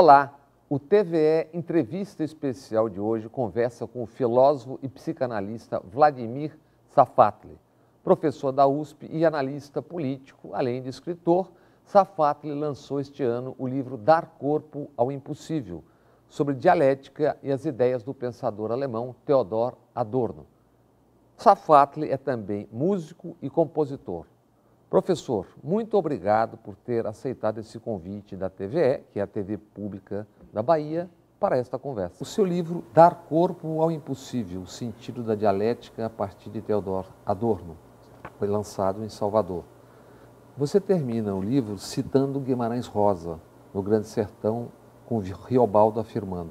Olá, o TVE Entrevista Especial de hoje conversa com o filósofo e psicanalista Vladimir Safatli. Professor da USP e analista político, além de escritor, Safatli lançou este ano o livro Dar Corpo ao Impossível, sobre dialética e as ideias do pensador alemão Theodor Adorno. Safatli é também músico e compositor. Professor, muito obrigado por ter aceitado esse convite da TVE, que é a TV pública da Bahia, para esta conversa. O seu livro Dar Corpo ao Impossível, o sentido da dialética a partir de Theodor Adorno, foi lançado em Salvador. Você termina o livro citando Guimarães Rosa, no Grande Sertão, com Riobaldo afirmando: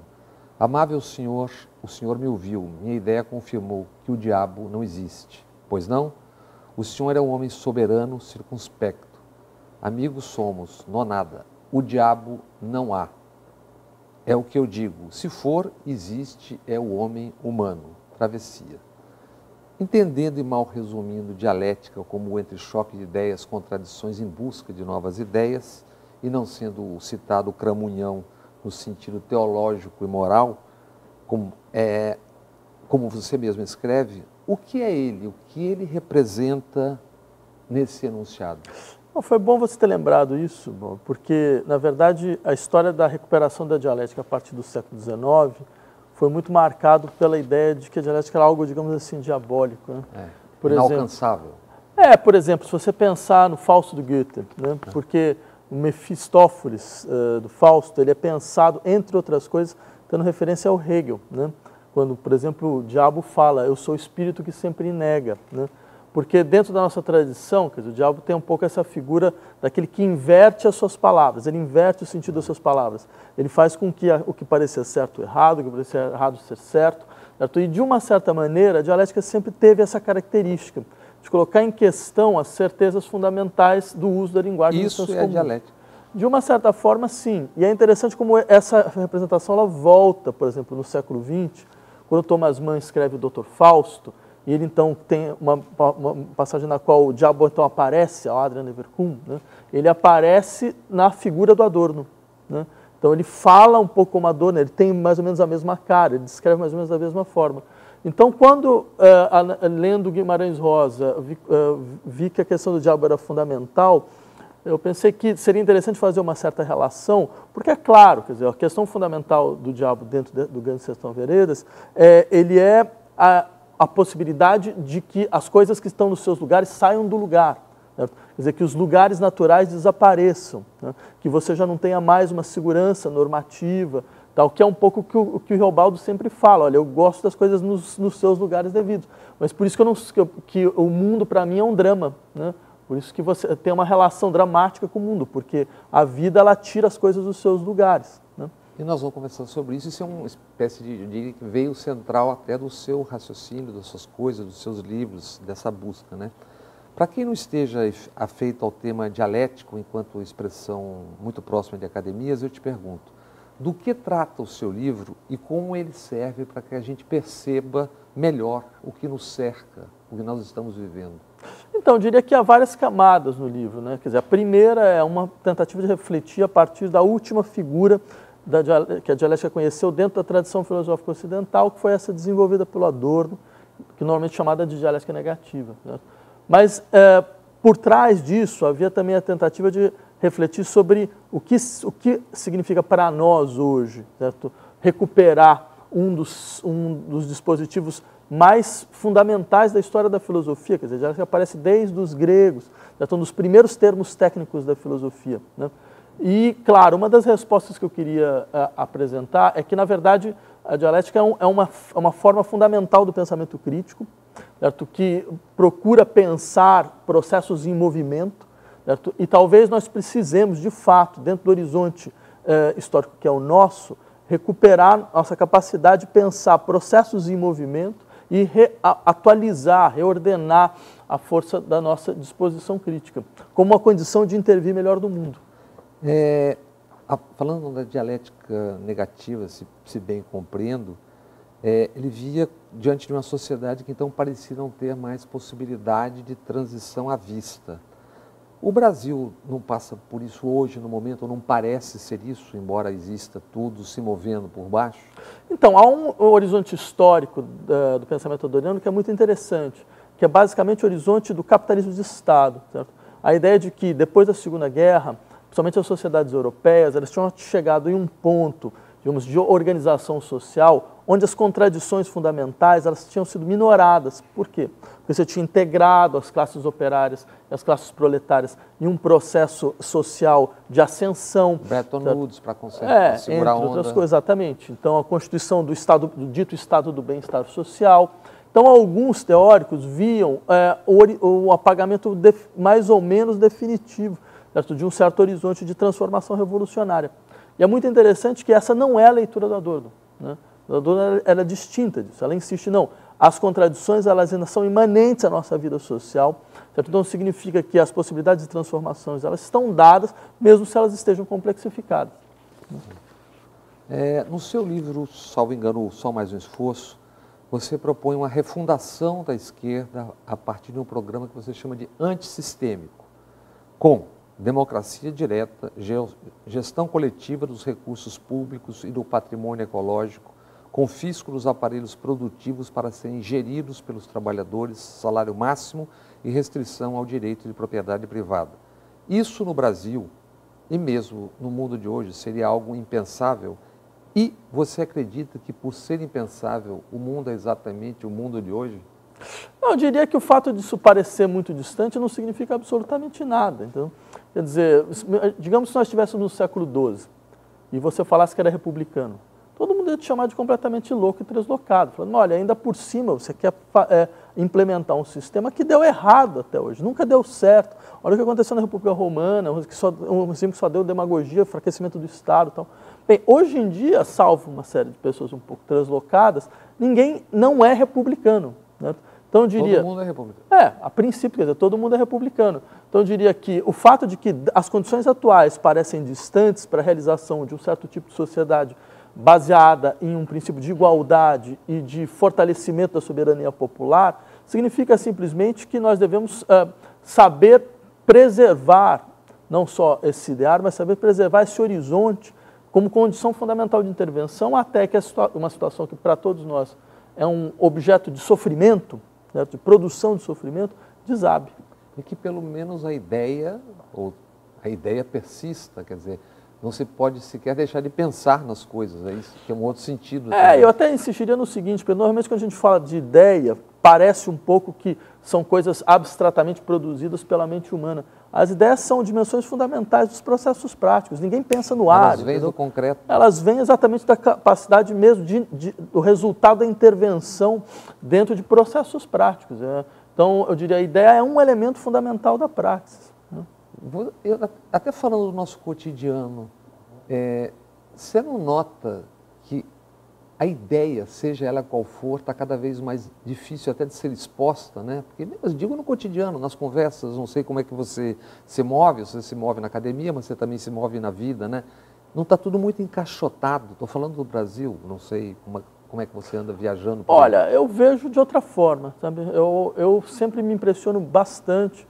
"Amável senhor, o senhor me ouviu, minha ideia confirmou que o diabo não existe. Pois não? O senhor é um homem soberano, circunspecto. Amigos somos, nonada. O diabo não há. É o que eu digo. Se for, existe, é o homem humano. Travessia." Entendendo e mal resumindo dialética como o entrechoque de ideias, contradições em busca de novas ideias, e não sendo citado o cramunhão no sentido teológico e moral, como você mesmo escreve, o que é ele? O que ele representa nesse enunciado? Bom, foi bom você ter lembrado isso, porque, na verdade, a história da recuperação da dialética a partir do século XIX foi muito marcado pela ideia de que a dialética era algo, digamos assim, diabólico. Né? Inalcançável. Por exemplo, se você pensar no Fausto do Goethe, né? Porque o Mefistófeles do Fausto, ele é pensado, entre outras coisas, tendo referência ao Hegel, né? Quando, por exemplo, o diabo fala, eu sou o espírito que sempre nega, né? Porque dentro da nossa tradição, quer dizer, o diabo tem um pouco essa figura daquele que inverte as suas palavras, ele inverte o sentido das suas palavras. Ele faz com que o que parecia certo errado, o que parecia errado ser certo, certo? E de uma certa maneira, a dialética sempre teve essa característica de colocar em questão as certezas fundamentais do uso da linguagem. Isso é a dialética. De uma certa forma, sim. E é interessante como essa representação ela volta, por exemplo, no século XX, quando Thomas Mann escreve o Dr. Fausto, e ele então tem uma passagem na qual o diabo então aparece, ao Adrian Everkuhn, né? Ele aparece na figura do Adorno. Né? Então ele fala um pouco como Adorno, ele tem mais ou menos a mesma cara, ele descreve mais ou menos da mesma forma. Então, quando, lendo Guimarães Rosa, vi que a questão do diabo era fundamental, eu pensei que seria interessante fazer uma certa relação, porque é claro, quer dizer, a questão fundamental do diabo dentro do Grande Sertão Veredas, ele é a possibilidade de que as coisas que estão nos seus lugares saiam do lugar. Certo? Quer dizer, que os lugares naturais desapareçam, né? Que você já não tenha mais uma segurança normativa, tal, que é um pouco o que o Riobaldo sempre fala, olha, eu gosto das coisas nos seus lugares devidos, mas por isso que o mundo para mim é um drama, né? Por isso que você tem uma relação dramática com o mundo, porque a vida ela tira as coisas dos seus lugares. Né? E nós vamos conversar sobre isso. Isso é uma espécie de veio central até do seu raciocínio, das suas coisas, dos seus livros, dessa busca. Né? Para quem não esteja afeito ao tema dialético, enquanto expressão muito próxima de academias, eu te pergunto, do que trata o seu livro e como ele serve para que a gente perceba melhor o que nos cerca, o que nós estamos vivendo? Então, eu diria que há várias camadas no livro, né? Quer dizer, a primeira é uma tentativa de refletir a partir da última figura que a dialética conheceu dentro da tradição filosófica ocidental, que foi essa desenvolvida pelo Adorno, que normalmente é chamada de dialética negativa. Né? Mas, por trás disso, havia também a tentativa de refletir sobre o que significa para nós hoje, certo? Recuperar um dos dispositivos mais fundamentais da história da filosofia, quer dizer, já aparece desde os gregos, já estão nos primeiros termos técnicos da filosofia. Né? E, claro, uma das respostas que eu queria apresentar é que, na verdade, a dialética é uma forma fundamental do pensamento crítico, certo? Que procura pensar processos em movimento, certo? E talvez nós precisemos, de fato, dentro do horizonte histórico que é o nosso, recuperar nossa capacidade de pensar processos em movimento e atualizar, reordenar a força da nossa disposição crítica, como uma condição de intervir melhor no mundo. Falando da dialética negativa, se bem compreendo, ele via diante de uma sociedade que então parecia não ter mais possibilidade de transição à vista. O Brasil não passa por isso hoje, no momento, ou não parece ser isso, embora exista tudo se movendo por baixo? Então, há um horizonte histórico do pensamento adorniano que é muito interessante, que é basicamente o horizonte do capitalismo de Estado. Certo? A ideia de que, depois da Segunda Guerra, principalmente as sociedades europeias, elas tinham chegado em um ponto, digamos, de organização social, onde as contradições fundamentais elas tinham sido minoradas. Por quê? Porque você tinha integrado as classes operárias e as classes proletárias em um processo social de ascensão. Bretton Woods para segurar a onda. Outras coisas, exatamente. Então, a constituição do dito Estado do Bem-Estar Social. Então, alguns teóricos viam o apagamento mais ou menos definitivo, certo? De um certo horizonte de transformação revolucionária. E é muito interessante que essa não é a leitura do Adorno, né? A Adorno ela é distinta disso, ela insiste, não, as contradições elas ainda são imanentes à nossa vida social, certo? Então significa que as possibilidades de transformações elas estão dadas, mesmo se elas estejam complexificadas. No seu livro, salvo engano, o Só Mais um Esforço, você propõe uma refundação da esquerda a partir de um programa que você chama de antissistêmico, com democracia direta, gestão coletiva dos recursos públicos e do patrimônio ecológico, confisco dos aparelhos produtivos para serem geridos pelos trabalhadores, salário máximo e restrição ao direito de propriedade privada. Isso no Brasil, e mesmo no mundo de hoje, seria algo impensável. E você acredita que, por ser impensável, o mundo é exatamente o mundo de hoje? Eu diria que o fato disso parecer muito distante não significa absolutamente nada. Então, quer dizer, digamos que nós estivéssemos no século XII e você falasse que era republicano, todo mundo ia te chamar de completamente louco e translocado, falando, olha, ainda por cima você quer implementar um sistema que deu errado até hoje, nunca deu certo. Olha o que aconteceu na República Romana, um regime que só deu demagogia, enfraquecimento do Estado e tal. Bem, hoje em dia, salvo uma série de pessoas um pouco translocadas, ninguém não é republicano, né? Então, eu diria, todo mundo é republicano. A princípio, quer dizer, todo mundo é republicano. Então, eu diria que o fato de que as condições atuais parecem distantes para a realização de um certo tipo de sociedade baseada em um princípio de igualdade e de fortalecimento da soberania popular, significa simplesmente que nós devemos saber preservar, não só esse ideário, mas saber preservar esse horizonte como condição fundamental de intervenção até que uma situação que para todos nós é um objeto de sofrimento, certo? De produção de sofrimento, desabe. E que pelo menos a ideia persista, quer dizer, não se pode sequer deixar de pensar nas coisas, é isso que é um outro sentido. Eu até insistiria no seguinte, porque normalmente quando a gente fala de ideia, parece um pouco que são coisas abstratamente produzidas pela mente humana. As ideias são dimensões fundamentais dos processos práticos, ninguém pensa no ar. Elas vêm do concreto. Elas vêm exatamente da capacidade mesmo do resultado da intervenção dentro de processos práticos. Então, eu diria, a ideia é um elemento fundamental da praxis. Até falando do nosso cotidiano, você não nota que a ideia, seja ela qual for, está cada vez mais difícil até de ser exposta, né? Porque, eu digo no cotidiano, nas conversas, não sei como é que você se move na academia, mas você também se move na vida, né? Não está tudo muito encaixotado. Estou falando do Brasil, não sei como é que você anda viajando por aí. Olha, eu vejo de outra forma, sabe? Eu sempre me impressiono bastante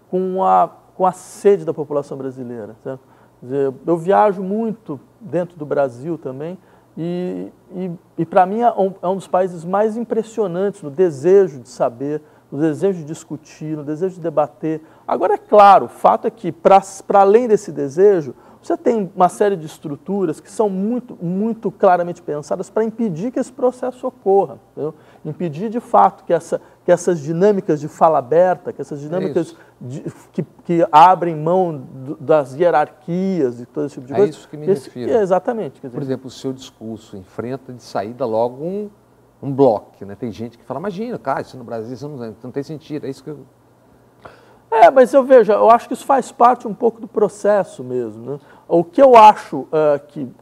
com a sede da população brasileira, certo? Quer dizer, eu viajo muito dentro do Brasil também e para mim é um dos países mais impressionantes no desejo de saber, no desejo de discutir, no desejo de debater. Agora, é claro, o fato é que, para além desse desejo, você tem uma série de estruturas que são muito, muito claramente pensadas para impedir que esse processo ocorra, entendeu? Impedir, de fato, que essas dinâmicas de fala aberta, que essas dinâmicas que abrem mão das hierarquias e todo esse tipo de coisa. É isso que me refiro. Exatamente. Quer dizer, por exemplo, o seu discurso enfrenta de saída logo um bloco, né? Tem gente que fala, imagina, cara, isso no Brasil isso não tem sentido, é isso que eu... Mas eu acho que isso faz parte um pouco do processo mesmo, né? O que eu acho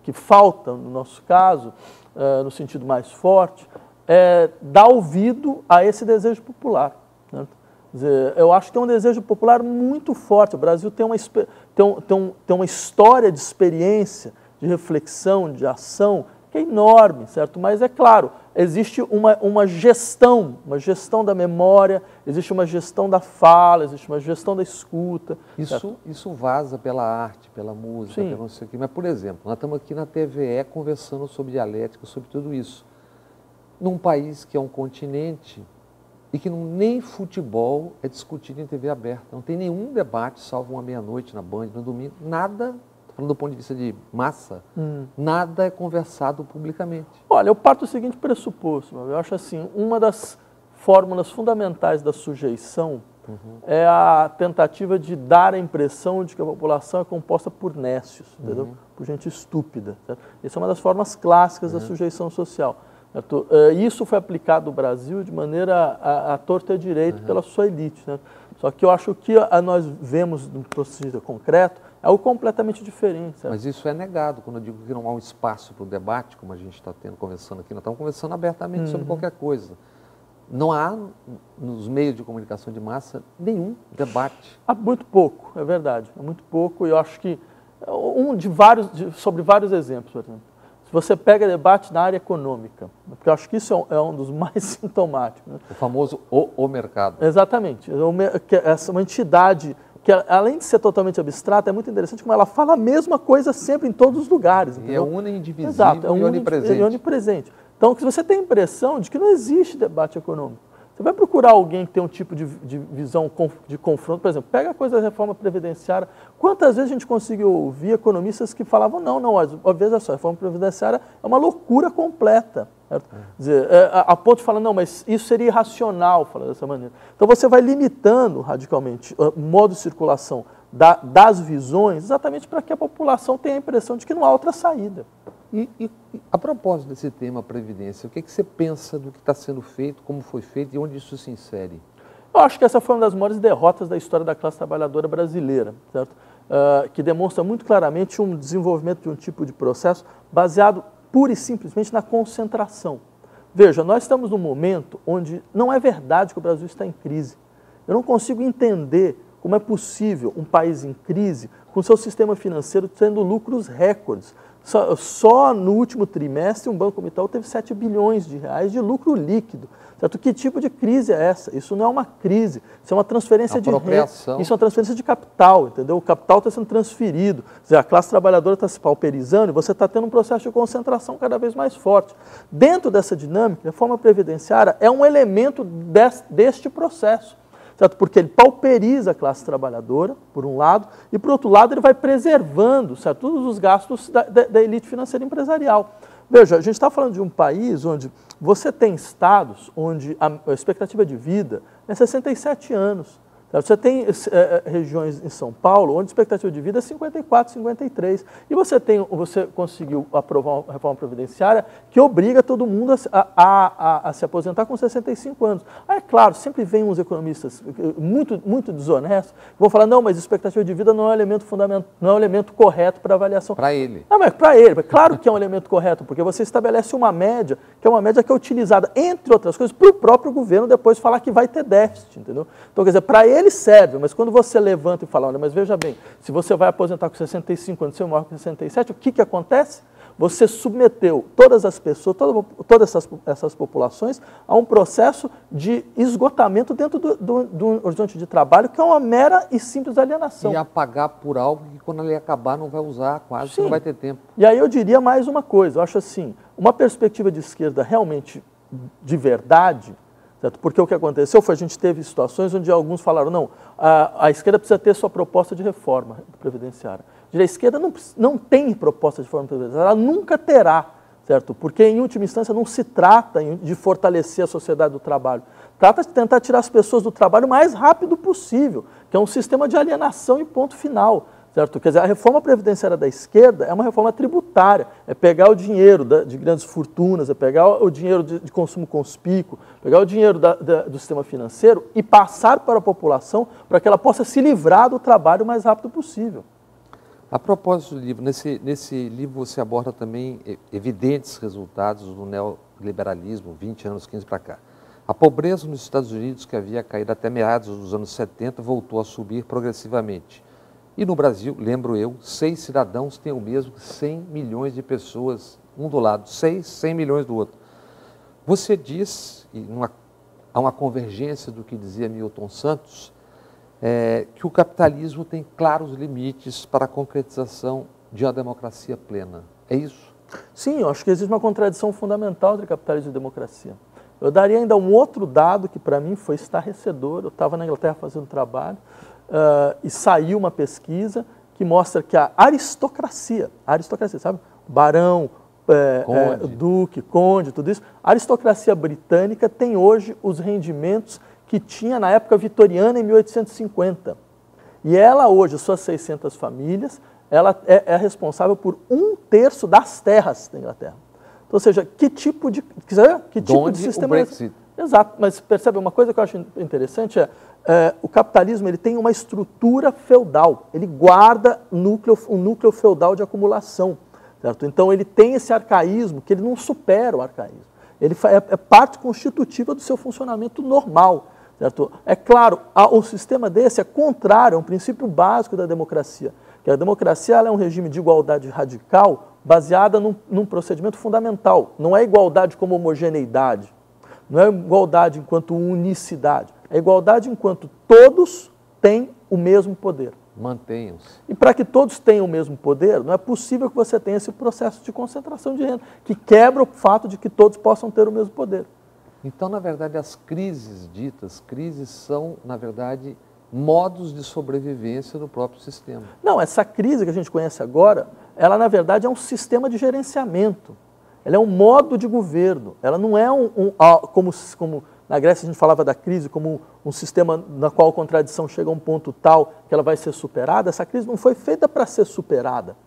que falta, no nosso caso, no sentido mais forte, é dar ouvido a esse desejo popular, né? Quer dizer, eu acho que tem um desejo popular muito forte. O Brasil tem uma história de experiência, de reflexão, de ação, que é enorme, certo? Mas, é claro, existe uma gestão da memória, existe uma gestão da fala, existe uma gestão da escuta. Isso vaza pela arte, pela música, pelo não sei o quê. Mas, por exemplo, nós estamos aqui na TVE conversando sobre dialética, sobre tudo isso. Num país que é um continente e que nem futebol é discutido em TV aberta. Não tem nenhum debate, salvo uma meia-noite na Band, no domingo, nada, falando do ponto de vista de massa, nada é conversado publicamente. Olha, eu parto do seguinte pressuposto, eu acho assim, uma das fórmulas fundamentais da sujeição é a tentativa de dar a impressão de que a população é composta por nécios, entendeu? Por gente estúpida. Certo? Essa é uma das formas clássicas da sujeição social. Certo? Isso foi aplicado no Brasil de maneira a torta e a direito pela sua elite. Né? Só que eu acho que nós vemos no processo concreto é algo completamente diferente. Certo? Mas isso é negado, quando eu digo que não há um espaço para o debate, como a gente está conversando aqui, nós estamos conversando abertamente sobre qualquer coisa. Não há, nos meios de comunicação de massa, nenhum debate. Há muito pouco, é verdade. Há muito pouco, e eu acho que sobre vários exemplos, por exemplo. Se você pega debate na área econômica, porque eu acho que isso é um dos mais sintomáticos. Né? O famoso o mercado. Exatamente. Essa é uma entidade que, além de ser totalmente abstrata, é muito interessante como ela fala a mesma coisa sempre em todos os lugares. E entendeu? é una, indivisível. Exato, e onipresente. É onipresente. Então, você tem a impressão de que não existe debate econômico. Você vai procurar alguém que tem um tipo de visão de confronto, por exemplo, pega a coisa da reforma previdenciária. Quantas vezes a gente conseguiu ouvir economistas que falavam, não, veja só, a reforma previdenciária é uma loucura completa. Certo? Quer dizer, a ponto de falar, não, mas isso seria irracional, falar dessa maneira. Então você vai limitando radicalmente o modo de circulação das visões, exatamente para que a população tenha a impressão de que não há outra saída. E a propósito desse tema Previdência, o que você pensa do que está sendo feito, como foi feito e onde isso se insere? Eu acho que essa foi uma das maiores derrotas da história da classe trabalhadora brasileira, certo? Que demonstra muito claramente um desenvolvimento de um tipo de processo baseado pura e simplesmente na concentração. Veja, nós estamos num momento onde não é verdade que o Brasil está em crise. Eu não consigo entender como é possível um país em crise com seu sistema financeiro tendo lucros recordes. Só no último trimestre, um Banco Itaú teve 7 bilhões de reais de lucro líquido. Certo? Que tipo de crise é essa? Isso não é uma crise, isso é uma transferência de renda, isso é uma transferência de capital, entendeu? O capital está sendo transferido, quer dizer, a classe trabalhadora está se pauperizando e você está tendo um processo de concentração cada vez mais forte. Dentro dessa dinâmica, a reforma previdenciária é um elemento deste processo. Certo? Porque ele pauperiza a classe trabalhadora, por um lado, e, por outro lado, ele vai preservando, certo, todos os gastos da elite financeira empresarial. Veja, a gente está falando de um país onde você tem estados onde a expectativa de vida é 67 anos. Certo? Você tem regiões em São Paulo onde a expectativa de vida é 54, 53. E você conseguiu aprovar uma reforma previdenciária que obriga todo mundo a se aposentar com 65 anos. Aí, é claro, sempre vem uns economistas muito desonestos que vão falar, não, mas a expectativa de vida não é um elemento fundamental, não é um elemento correto para avaliação. Para ele. Não, mas para ele. Claro que é um elemento correto, porque você estabelece uma média, que é uma média que é utilizada, entre outras coisas, para o próprio governo depois falar que vai ter déficit, entendeu? Então, quer dizer, para ele serve, mas quando você levanta e fala, olha, mas veja bem, se você vai aposentar com 65 anos, você morre com 67, o que acontece? Você submeteu todas as pessoas, todas essas populações a um processo de esgotamento dentro do horizonte de trabalho, que é uma mera e simples alienação. E a pagar por algo que quando ele acabar não vai usar, quase que não vai ter tempo. E aí eu diria mais uma coisa, eu acho assim, uma perspectiva de esquerda realmente de verdade, certo? Porque o que aconteceu foi a gente teve situações onde alguns falaram, não, a esquerda precisa ter sua proposta de reforma previdenciária. A esquerda não tem proposta de reforma previdenciária, ela nunca terá, certo? Porque, em última instância, não se trata de fortalecer a sociedade do trabalho. Trata de tentar tirar as pessoas do trabalho o mais rápido possível, que é um sistema de alienação e ponto final. Certo? Quer dizer, a reforma previdenciária da esquerda é uma reforma tributária, é pegar o dinheiro de grandes fortunas, é pegar o dinheiro de consumo conspícuo, pegar o dinheiro do sistema financeiro e passar para a população para que ela possa se livrar do trabalho o mais rápido possível. A propósito do livro, nesse livro você aborda também evidentes resultados do neoliberalismo, 20 anos, 15 para cá. A pobreza nos Estados Unidos, que havia caído até meados dos anos 70, voltou a subir progressivamente. E no Brasil, lembro eu, 6 cidadãos têm o mesmo que 100 milhões de pessoas, um do lado, 100 milhões do outro. Você diz, e há uma convergência do que dizia Milton Santos, que o capitalismo tem claros limites para a concretização de uma democracia plena. É isso? Sim, eu acho que existe uma contradição fundamental entre capitalismo e democracia. Eu daria ainda um outro dado que para mim foi estarrecedor. Eu estava na Inglaterra fazendo trabalho e saiu uma pesquisa que mostra que a aristocracia, sabe? Barão, duque, conde, tudo isso. A aristocracia britânica tem hoje os rendimentos que tinha na época vitoriana em 1850. E ela hoje, suas 600 famílias, ela é responsável por 1/3 das terras da Inglaterra. Então, ou seja, que tipo de sistema... o Brexit. Exato, mas percebe, uma coisa que eu acho interessante o capitalismo ele tem uma estrutura feudal, ele guarda um núcleo feudal de acumulação, certo? Então ele tem esse arcaísmo que ele não supera o arcaísmo, ele é parte constitutiva do seu funcionamento normal, certo? É claro, um sistema desse é contrário a um princípio básico da democracia, que a democracia ela é um regime de igualdade radical baseada num procedimento fundamental, não é igualdade como homogeneidade, não é igualdade enquanto unicidade, é igualdade enquanto todos têm o mesmo poder. Mantenham-se. E para que todos tenham o mesmo poder, não é possível que você tenha esse processo de concentração de renda, que quebra o fato de que todos possam ter o mesmo poder. Então, na verdade, as crises são, na verdade, modos de sobrevivência do próprio sistema. Não, essa crise que a gente conhece agora, ela, na verdade, é um sistema de gerenciamento. Ela é um modo de governo, ela não é como na Grécia a gente falava da crise como um sistema na qual a contradição chega a um ponto tal que ela vai ser superada. Essa crise não foi feita para ser superada,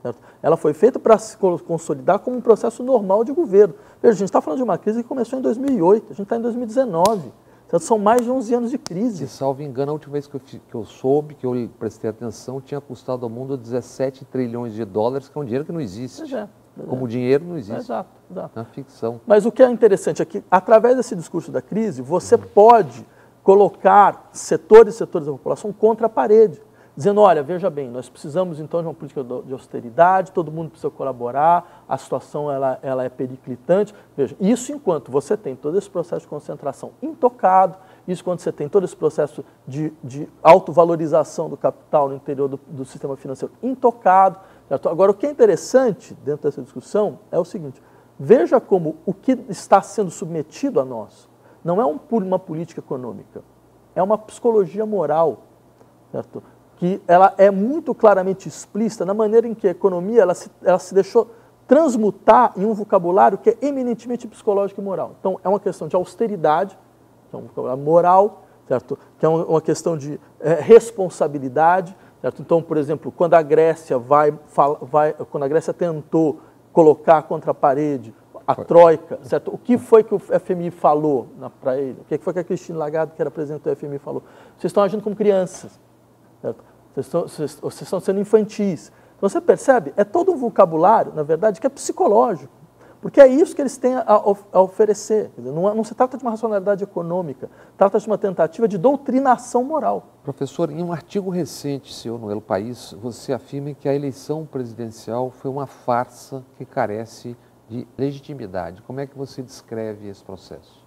certo? Ela foi feita para se consolidar como um processo normal de governo. Veja, a gente está falando de uma crise que começou em 2008, a gente está em 2019, certo? São mais de 11 anos de crise. Se salvo engano, a última vez que eu soube, que eu prestei atenção, tinha custado ao mundo 17 trilhões de dólares, que é um dinheiro que não existe. Como dinheiro não existe. Exato. Na ficção. Mas o que é interessante é que, através desse discurso da crise, você pode colocar setores e setores da população contra a parede, dizendo, olha, veja bem, nós precisamos então de uma política de austeridade, todo mundo precisa colaborar, a situação ela é periclitante. Veja, isso enquanto você tem todo esse processo de concentração intocado, isso quando você tem todo esse processo de autovalorização do capital no interior do sistema financeiro intocado. Certo? Agora, o que é interessante dentro dessa discussão é o seguinte, veja como o que está sendo submetido a nós não é uma política econômica, é uma psicologia moral, certo? Que ela é muito claramente explícita na maneira em que a economia ela se deixou transmutar em um vocabulário que é eminentemente psicológico e moral. Então, é uma questão de austeridade, que é um vocabulário moral, certo? Que é uma questão de responsabilidade, certo? Então, por exemplo, quando a Grécia quando a Grécia tentou colocar contra a parede a Troika, certo? O que foi que o FMI falou para ele? O que foi que a Christine Lagarde, que era presidente do FMI, falou? Vocês estão agindo como crianças, certo? Vocês estão sendo infantis. Então, você percebe? É todo um vocabulário, na verdade, que é psicológico. Porque é isso que eles têm a oferecer. Quer dizer, não se trata de uma racionalidade econômica, trata de uma tentativa de doutrinação moral. Professor, em um artigo recente seu no El País, você afirma que a eleição presidencial foi uma farsa que carece de legitimidade. Como é que você descreve esse processo?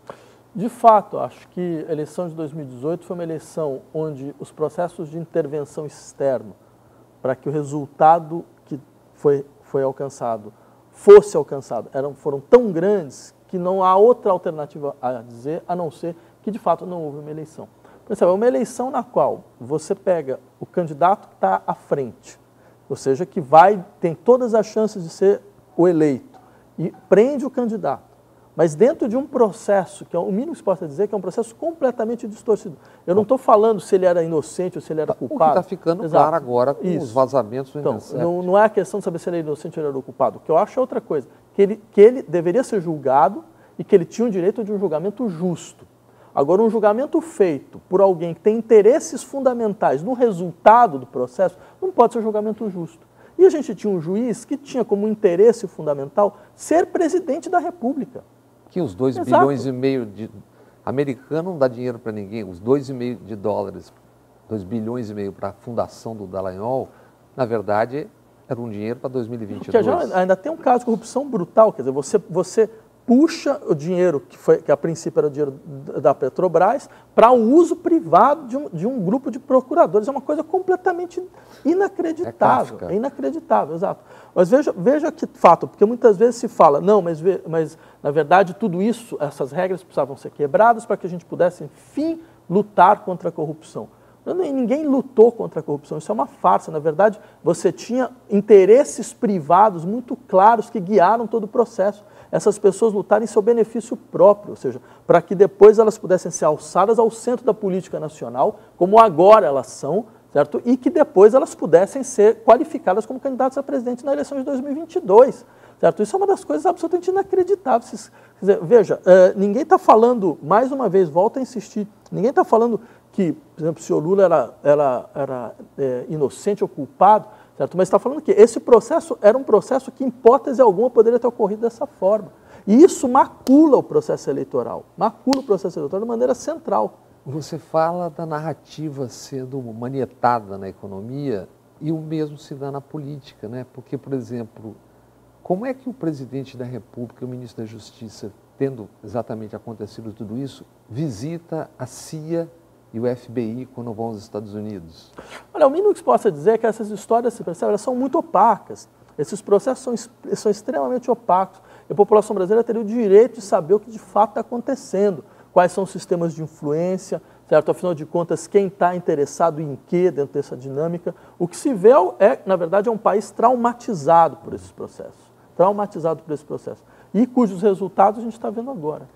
De fato, acho que a eleição de 2018 foi uma eleição onde os processos de intervenção externa para que o resultado que foi alcançado fosse alcançado foram tão grandes que não há outra alternativa a dizer, a não ser que de fato não houve uma eleição. Percebe, é uma eleição na qual você pega o candidato que está à frente, ou seja, que tem todas as chances de ser o eleito, e prende o candidato, mas dentro de um processo, que é o mínimo que se possa dizer, que é um processo completamente distorcido. Eu não estou falando se ele era inocente ou se ele era culpado. O que está ficando claro agora com os vazamentos do Intercept. Então, não é a questão de saber se ele era inocente ou ele era culpado. O que eu acho é outra coisa, que ele deveria ser julgado e que ele tinha o direito de um julgamento justo. Agora, um julgamento feito por alguém que tem interesses fundamentais no resultado do processo, não pode ser um julgamento justo. E a gente tinha um juiz que tinha como interesse fundamental ser presidente da República. Que os 2 bilhões e meio de... Americano não dá dinheiro para ninguém, os 2,5 de dólares, 2 bilhões e meio para a fundação do Dallagnol, na verdade, era um dinheiro para 2022. Porque ainda tem um caso de corrupção brutal, quer dizer, você puxa o dinheiro, que a princípio era o dinheiro da Petrobras, para o uso privado de um grupo de procuradores. É uma coisa completamente inacreditável. É inacreditável, exato. Mas veja que fato, porque muitas vezes se fala, não, mas na verdade tudo isso, essas regras precisavam ser quebradas para que a gente pudesse, enfim, lutar contra a corrupção. Ninguém lutou contra a corrupção, isso é uma farsa. Na verdade, você tinha interesses privados muito claros que guiaram todo o processo. Essas pessoas lutaram em seu benefício próprio, ou seja, para que depois elas pudessem ser alçadas ao centro da política nacional, como agora elas são, certo? E que depois elas pudessem ser qualificadas como candidatas a presidente na eleição de 2022. Certo? Isso é uma das coisas absolutamente inacreditáveis. Quer dizer, veja, ninguém está falando, mais uma vez, volto a insistir, ninguém está falando que, por exemplo, o senhor Lula era inocente ou culpado, certo? Mas está falando que esse processo era um processo que, em hipótese alguma, poderia ter ocorrido dessa forma. E isso macula o processo eleitoral de maneira central. Você fala da narrativa sendo manietada na economia e o mesmo se dá na política, né? Porque, por exemplo, como é que o presidente da República e o ministro da Justiça, tendo exatamente acontecido tudo isso, visita a CIA e o FBI quando vão aos Estados Unidos? Olha, o mínimo que se possa dizer é que essas histórias, se percebe, elas são muito opacas. Esses processos são extremamente opacos. E a população brasileira teria o direito de saber o que de fato está acontecendo, quais são os sistemas de influência, certo? Afinal de contas, quem está interessado em quê dentro dessa dinâmica. O que se vê na verdade, é um país traumatizado por esses processos. E cujos resultados a gente está vendo agora.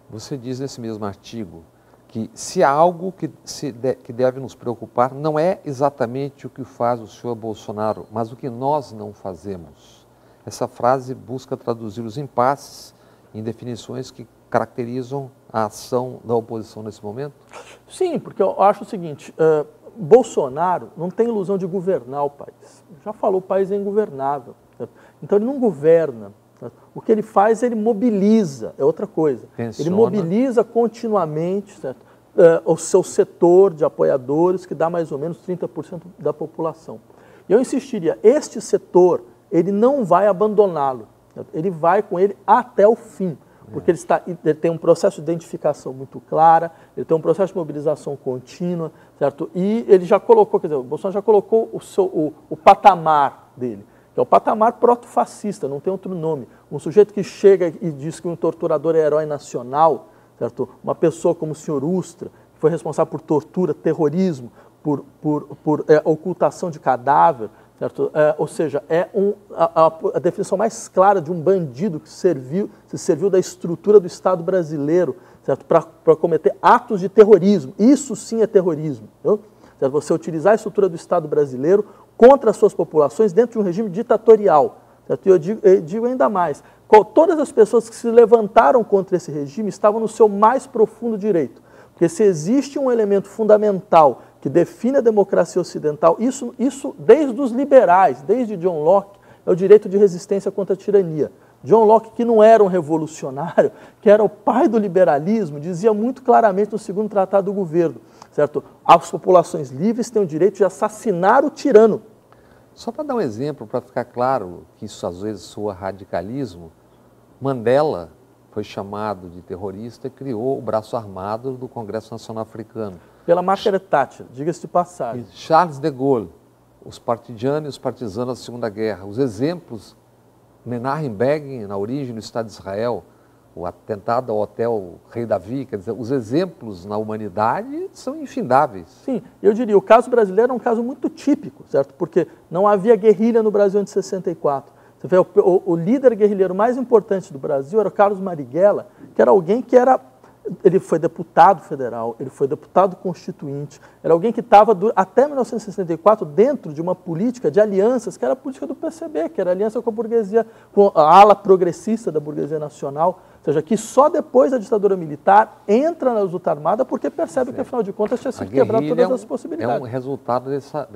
Você diz nesse mesmo artigo que se há algo que deve nos preocupar, não é exatamente o que faz o senhor Bolsonaro, mas o que nós não fazemos. Essa frase busca traduzir os impasses em definições que caracterizam a ação da oposição nesse momento? Sim, porque eu acho o seguinte, Bolsonaro não tem ilusão de governar o país. Já falou, o país é ingovernável. Certo? Então ele não governa. Certo? O que ele faz, ele mobiliza, é outra coisa. Tensiona. Ele mobiliza continuamente, certo? O seu setor de apoiadores, que dá mais ou menos 30% da população. E eu insistiria, este setor, ele não vai abandoná-lo. Ele vai com ele até o fim. Porque ele tem um processo de identificação muito clara, ele tem um processo de mobilização contínua, certo? E ele já colocou, quer dizer, o Bolsonaro já colocou o patamar dele, que é o patamar proto-fascista, não tem outro nome. Um sujeito que chega e diz que um torturador é herói nacional, certo? Uma pessoa como o senhor Ustra, que foi responsável por tortura, terrorismo, por ocultação de cadáver, certo? Ou seja, é a definição mais clara de um bandido que se serviu da estrutura do Estado brasileiro, certo? Para cometer atos de terrorismo. Isso sim é terrorismo. Certo? Você utilizar a estrutura do Estado brasileiro contra as suas populações dentro de um regime ditatorial. Certo? E eu digo ainda mais, todas as pessoas que se levantaram contra esse regime estavam no seu mais profundo direito. Porque se existe um elemento fundamental que define a democracia ocidental, isso desde os liberais, desde John Locke, é o direito de resistência contra a tirania. John Locke, que não era um revolucionário, que era o pai do liberalismo, dizia muito claramente no segundo tratado do governo, certo? As populações livres têm o direito de assassinar o tirano. Só para dar um exemplo, para ficar claro que isso às vezes soa radicalismo, Mandela foi chamado de terrorista e criou o braço armado do Congresso Nacional Africano. Pela Margaret Thatcher, diga-se de passagem. Charles de Gaulle, os partisanos e os partisanos da Segunda Guerra, os exemplos, Menachem Begin, na origem do Estado de Israel, o atentado ao Hotel Rei Davi, quer dizer, os exemplos na humanidade são infindáveis. Sim, eu diria, o caso brasileiro é um caso muito típico, certo? Porque não havia guerrilha no Brasil antes de 64. Você vê, o líder guerrilheiro mais importante do Brasil era o Carlos Marighella, que era alguém que ele foi deputado federal, ele foi deputado constituinte, era alguém que estava até 1964 dentro de uma política de alianças, que era a política do PCB, que era a aliança com a burguesia, com a ala progressista da burguesia nacional, ou seja, que só depois da ditadura militar entra na luta armada porque percebe que, afinal de contas, tinha sido quebrado todas as possibilidades. É um resultado dessa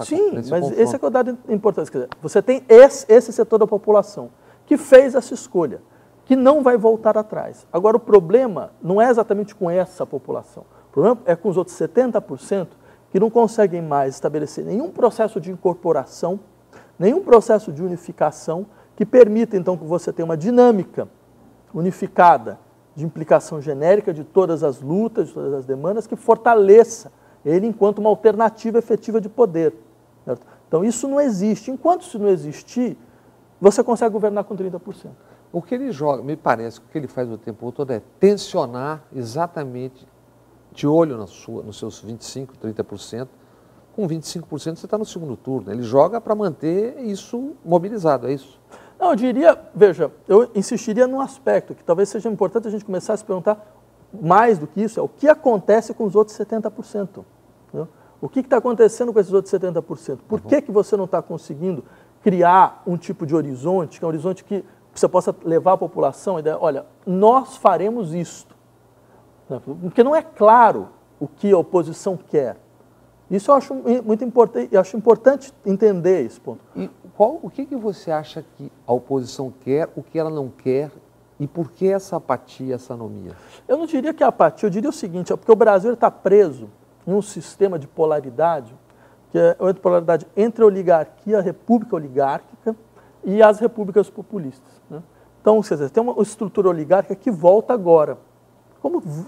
Sim, mas confronto. esse é que é o dado importante. Quer dizer, você tem esse setor da população que fez essa escolha, que não vai voltar atrás. Agora, o problema não é exatamente com essa população. O problema é com os outros 70% que não conseguem mais estabelecer nenhum processo de incorporação, nenhum processo de unificação que permita, então, que você tenha uma dinâmica unificada, de implicação genérica de todas as lutas, de todas as demandas, que fortaleça ele enquanto uma alternativa efetiva de poder. Certo? Então isso não existe. Enquanto isso não existir, você consegue governar com 30%. O que ele joga, me parece que o que ele faz o tempo todo é tensionar exatamente de olho nos seus 25%, 30%. Com 25% você está no segundo turno. Ele joga para manter isso mobilizado, é isso? Não, eu diria, veja, eu insistiria num aspecto que talvez seja importante a gente começar a se perguntar mais do que isso, é o que acontece com os outros 70%. Né? O que está acontecendo com esses outros 70%? Por que você não está conseguindo criar um tipo de horizonte, que é um horizonte que você possa levar a população a ideia, olha, nós faremos isto. Porque não é claro o que a oposição quer. Isso eu acho muito importante, eu acho importante entender esse ponto. E o que você acha que a oposição quer, o que ela não quer e por que essa apatia, essa anomia? Eu não diria que é apatia, eu diria o seguinte, é porque o Brasil está preso em um sistema de polaridade, que é a polaridade entre a oligarquia, a república oligárquica e as repúblicas populistas. Né? Então, quer dizer, tem uma estrutura oligárquica que volta agora,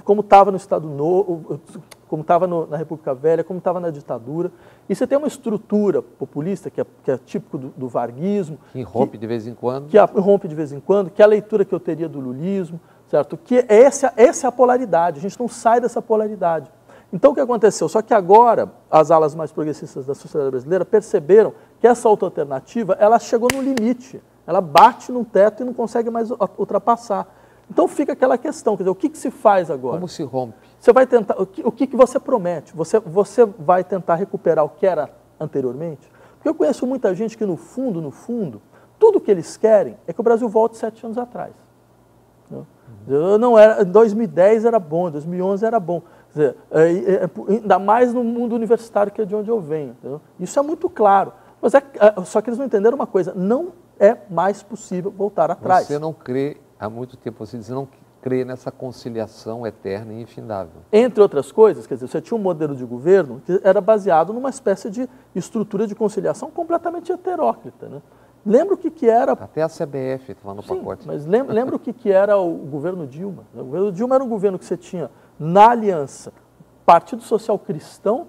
como estava no Estado Novo, como estava na República Velha, como estava na ditadura. E você tem uma estrutura populista, que é típico do varguismo. Que rompe de vez em quando. Que rompe de vez em quando, que é a leitura que eu teria do lulismo, certo? Que essa é a polaridade, a gente não sai dessa polaridade. Então, o que aconteceu? Só que agora, as alas mais progressistas da sociedade brasileira perceberam que essa outra alternativa, ela chegou no limite, ela bate no teto e não consegue mais ultrapassar. Então fica aquela questão, quer dizer, o que se faz agora? Como se rompe? Você vai tentar, o que você promete? Você vai tentar recuperar o que era anteriormente? Porque eu conheço muita gente que no fundo, tudo que eles querem é que o Brasil volte 7 anos atrás. Não era, em 2010 era bom, em 2011 era bom. Quer dizer, ainda mais no mundo universitário, que é de onde eu venho. Entendeu? Isso é muito claro. Mas só que eles não entenderam uma coisa, não é mais possível voltar atrás. Você não crê... Há muito tempo você diz, não crê nessa conciliação eterna e infindável. Entre outras coisas, quer dizer, você tinha um modelo de governo que era baseado numa espécie de estrutura de conciliação completamente heteróclita. Né? Lembra o que era... Até a CBF estava no pacote. Mas lembra o que era o governo Dilma? O governo Dilma era um governo que você tinha na aliança Partido Social Cristão,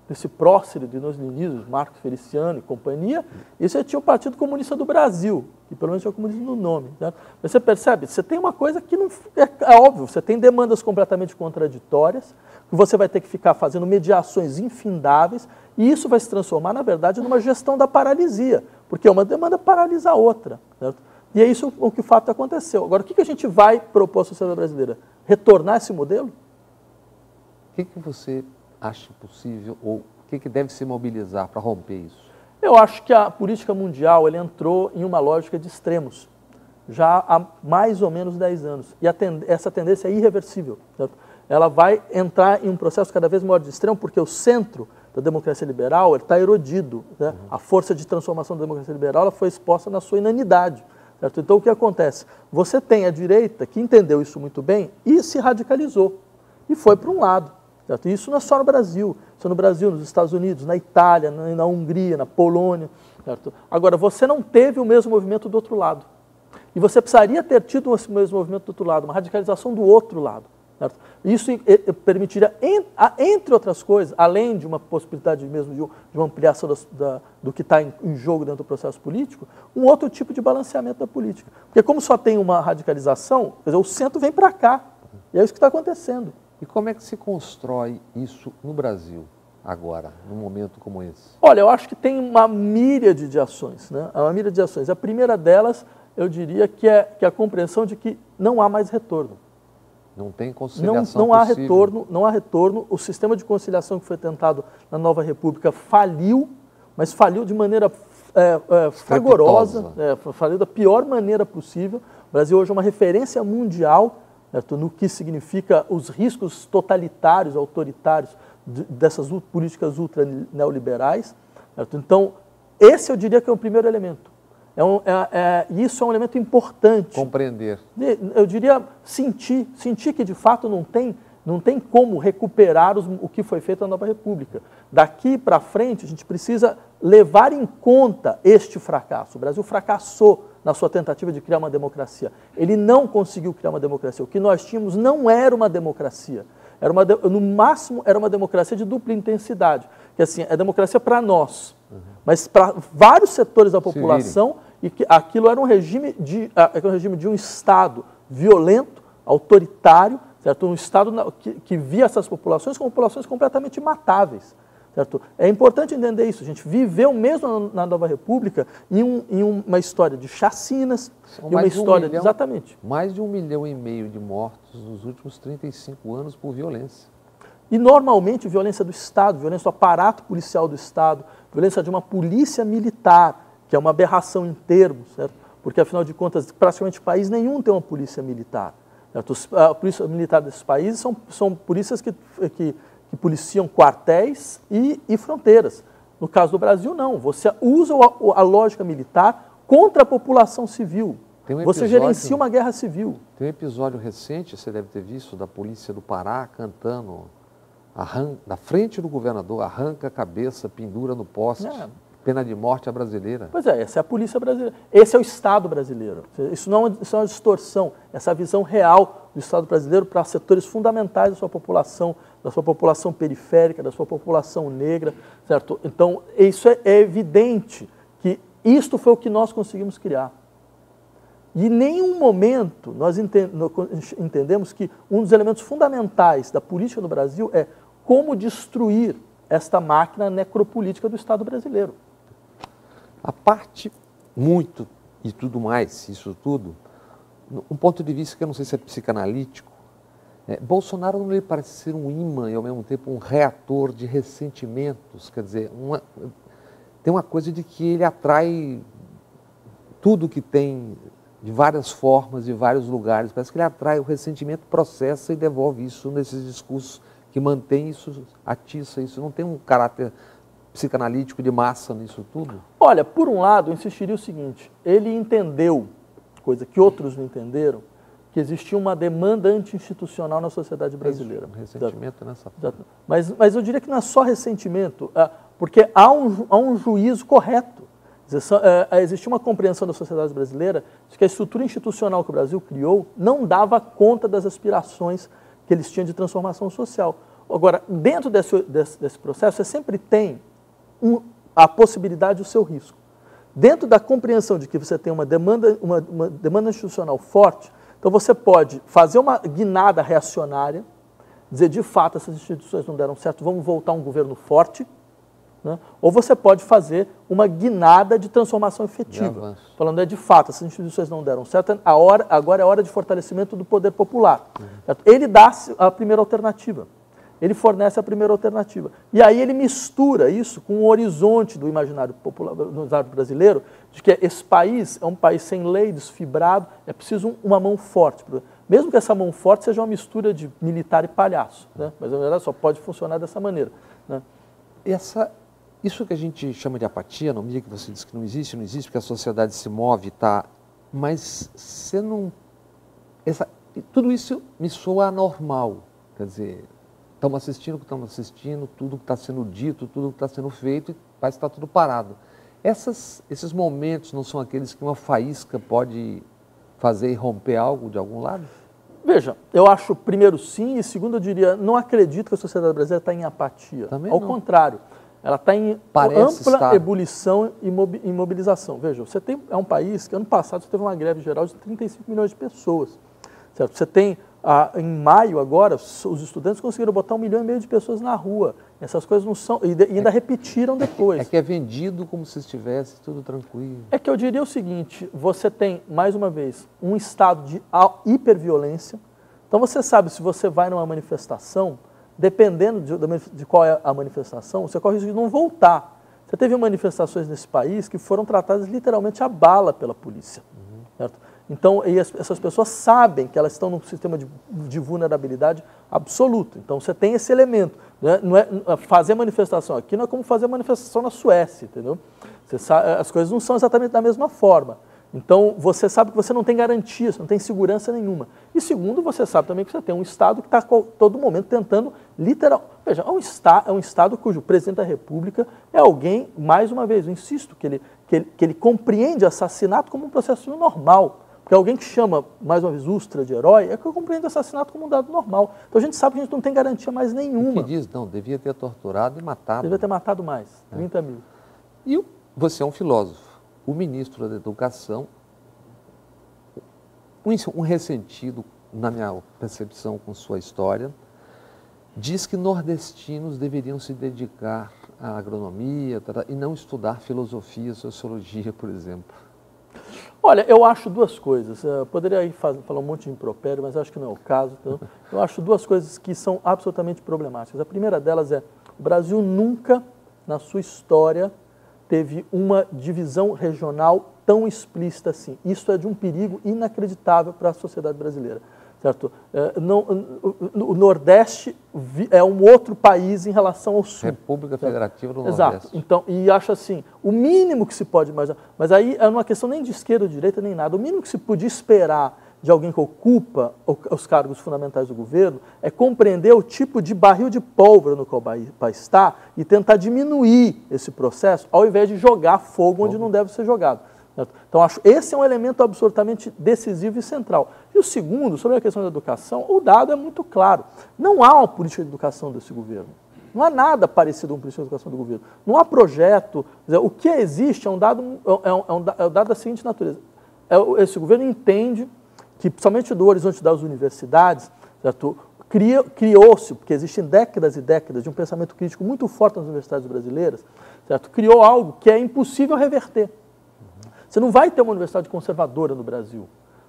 desse prócero de nós leninos, Marcos Feliciano e companhia, e você tinha o Partido Comunista do Brasil, que pelo menos é o comunismo no nome. Né? Mas você percebe, você tem uma coisa que não é óbvio, você tem demandas completamente contraditórias, que você vai ter que ficar fazendo mediações infindáveis, e isso vai se transformar, na verdade, numa gestão da paralisia, porque uma demanda paralisa a outra. Certo? E é isso o que o fato aconteceu. Agora, o que a gente vai propor à sociedade brasileira? Retornar esse modelo? O que você acha possível ou o que deve se mobilizar para romper isso? Eu acho que a política mundial entrou em uma lógica de extremos, já há mais ou menos 10 anos. E essa tendência é irreversível. Certo? Ela vai entrar em um processo cada vez maior de extremo, porque o centro da democracia liberal está erodido. Né? A força de transformação da democracia liberal ela foi exposta na sua inanidade. Certo? Então, o que acontece? Você tem a direita que entendeu isso muito bem e se radicalizou. E foi para um lado. Certo? Isso não é só no Brasil. Isso é no Brasil, nos Estados Unidos, na Itália, na Hungria, na Polônia. Certo? Agora, você não teve o mesmo movimento do outro lado. E você precisaria ter tido o mesmo movimento do outro lado, uma radicalização do outro lado. Certo? Isso permitiria, entre outras coisas, além de uma possibilidade mesmo de uma ampliação do que está em jogo dentro do processo político, um outro tipo de balanceamento da política. Porque como só tem uma radicalização, quer dizer, o centro vem para cá. E é isso que está acontecendo. E como é que se constrói isso no Brasil, agora, num momento como esse? Olha, eu acho que tem uma míriade de ações. Né? Uma míriade de ações. A primeira delas, eu diria que é a compreensão de que não há mais retorno. Não tem conciliação não há retorno, não há retorno. O sistema de conciliação que foi tentado na Nova República faliu, mas faliu de maneira fragorosa, faliu da pior maneira possível. O Brasil hoje é uma referência mundial, certo? No que significa os riscos totalitários, autoritários dessas políticas ultra-neoliberais. Certo? Então, esse eu diria que é o primeiro elemento. Isso é um elemento importante. Compreender. Eu diria sentir que de fato não tem como recuperar o que foi feito na Nova República. Daqui para frente, a gente precisa levar em conta este fracasso. O Brasil fracassou na sua tentativa de criar uma democracia. Ele não conseguiu criar uma democracia. O que nós tínhamos não era uma democracia. No máximo, era uma democracia de dupla intensidade. Que assim, é democracia para nós, mas para vários setores da população, e que aquilo era um regime de um Estado violento, autoritário, certo? Um Estado que via essas populações como populações completamente matáveis. Certo? É importante entender isso. A gente viveu mesmo na Nova República em uma história de chacinas, e uma história de... Exatamente. Mais de 1,5 milhão de mortos nos últimos 35 anos por violência. E normalmente violência do Estado, violência do aparato policial do Estado, violência de uma polícia militar, que é uma aberração em termos, certo? Porque afinal de contas, praticamente país nenhum tem uma polícia militar. Certo? A polícia militar desses países são polícias que policiam quartéis e fronteiras. No caso do Brasil, não. Você usa a lógica militar contra a população civil. Você gerencia uma guerra civil. Tem um episódio recente, você deve ter visto, da polícia do Pará cantando na frente do governador, arranca a cabeça, pendura no poste, pena de morte à brasileira. Pois é, essa é a polícia brasileira. Esse é o Estado brasileiro. Isso não é uma distorção, essa visão real do Estado brasileiro para setores fundamentais da sua população periférica, da sua população negra, certo? Então, isso é evidente que isto foi o que nós conseguimos criar. E em nenhum momento nós entendemos que um dos elementos fundamentais da política no Brasil é como destruir esta máquina necropolítica do Estado brasileiro. A parte muito e tudo mais, isso tudo, um ponto de vista que eu não sei se é psicanalítico, Bolsonaro não lhe parece ser um imã e ao mesmo tempo um reator de ressentimentos, quer dizer, tem uma coisa de que ele atrai tudo que tem de várias formas, de vários lugares, parece que ele atrai o ressentimento, processa e devolve isso nesses discursos que mantém isso, atiça isso, não tem um caráter psicanalítico de massa nisso tudo? Olha, por um lado, eu insistiria o seguinte, ele entendeu, coisa que outros não entenderam, que existia uma demanda anti-institucional na sociedade brasileira. Um ressentimento nessa forma. Mas eu diria que não é só ressentimento, porque há um juízo correto. Existia uma compreensão da sociedade brasileira de que a estrutura institucional que o Brasil criou não dava conta das aspirações que eles tinham de transformação social. Agora, dentro desse processo, você sempre tem a possibilidade e o seu risco. Dentro da compreensão de que você tem uma demanda institucional forte, então você pode fazer uma guinada reacionária, dizer, de fato, essas instituições não deram certo, vamos voltar a um governo forte, né? Ou você pode fazer uma guinada de transformação efetiva, falando, de fato, essas instituições não deram certo, agora é hora de fortalecimento do poder popular. Ele dá a primeira alternativa. Ele fornece a primeira alternativa. E aí ele mistura isso com o horizonte do imaginário popular, do imaginário brasileiro, de que esse país é um país sem lei, desfibrado, é preciso uma mão forte. Mesmo que essa mão forte seja uma mistura de militar e palhaço, né? Mas na verdade só pode funcionar dessa maneira, né? Isso que a gente chama de apatia, não me diga que você diz que não existe, porque a sociedade se move, tá? Mas você não... tudo isso me soa anormal, quer dizer... Estamos assistindo, tudo que está sendo dito, tudo que está sendo feito, e parece que está tudo parado. Esses momentos não são aqueles que uma faísca pode fazer romper algo de algum lado? Veja, eu acho, primeiro, sim, e segundo, eu diria, não acredito que a sociedade brasileira está em apatia. Também Ao não. Contrário, ela está em ampla ebulição e mobilização. Veja, é um país que ano passado você teve uma greve geral de 35 milhões de pessoas. Certo? Você tem... em maio, agora, os estudantes conseguiram botar 1,5 milhão de pessoas na rua. Essas coisas não são... E ainda repetiram depois. É que é vendido como se estivesse tudo tranquilo. É que eu diria o seguinte, você tem, mais uma vez, um estado de hiperviolência. Então você sabe, se você vai numa manifestação, dependendo de qual é a manifestação, você corre o risco de não voltar. Você teve manifestações nesse país que foram tratadas literalmente a bala pela polícia. Certo? Então, essas pessoas sabem que elas estão num sistema de vulnerabilidade absoluto. Então, você tem esse elemento. Fazer manifestação aqui não é como fazer manifestação na Suécia, entendeu? As coisas não são exatamente da mesma forma. Então, você sabe que você não tem garantia, você não tem segurança nenhuma. E segundo, você sabe também que você tem um Estado que está a todo momento tentando, Veja, é um Estado cujo presidente da República é alguém, mais uma vez, eu insisto, que que ele compreende assassinato como um processo normal. Porque alguém que chama, mais uma vez, Ustra de herói, é que eu compreendo assassinato como um dado normal. Então a gente sabe que a gente não tem garantia mais nenhuma. O que diz, não, devia ter torturado e matado. Devia ter matado mais, 30 mil. E você é um filósofo. O ministro da Educação, um ressentido, na minha percepção com sua história, diz que nordestinos deveriam se dedicar à agronomia e não estudar filosofia, sociologia, por exemplo. Olha, eu acho duas coisas. Eu poderia aí falar um monte de impropério, mas acho que não é o caso. Então, eu acho duas coisas que são absolutamente problemáticas. A primeira delas é, o Brasil nunca, na sua história, teve uma divisão regional tão explícita assim. Isso é de um perigo inacreditável para a sociedade brasileira. Certo? O Nordeste é um outro país em relação ao Sul. República Federativa do Nordeste. Exato. Então, e acho assim, o mínimo que se pode imaginar, mas aí é uma questão nem de esquerda ou de direita, nem nada. O mínimo que se podia esperar de alguém que ocupa os cargos fundamentais do governo é compreender o tipo de barril de pólvora no qual o país está e tentar diminuir esse processo, ao invés de jogar fogo onde não deve ser jogado. Então, acho esse é um elemento absolutamente decisivo e central. E o segundo, sobre a questão da educação, o dado é muito claro. Não há uma política de educação desse governo. Não há nada parecido com uma política de educação do governo. Não há projeto. Quer dizer, o que existe é um dado da seguinte natureza. Esse governo entende que, principalmente do horizonte das universidades, criou-se, porque existem décadas e décadas de um pensamento crítico muito forte nas universidades brasileiras, certo? Criou algo que é impossível reverter. Você não vai ter uma universidade conservadora no Brasil,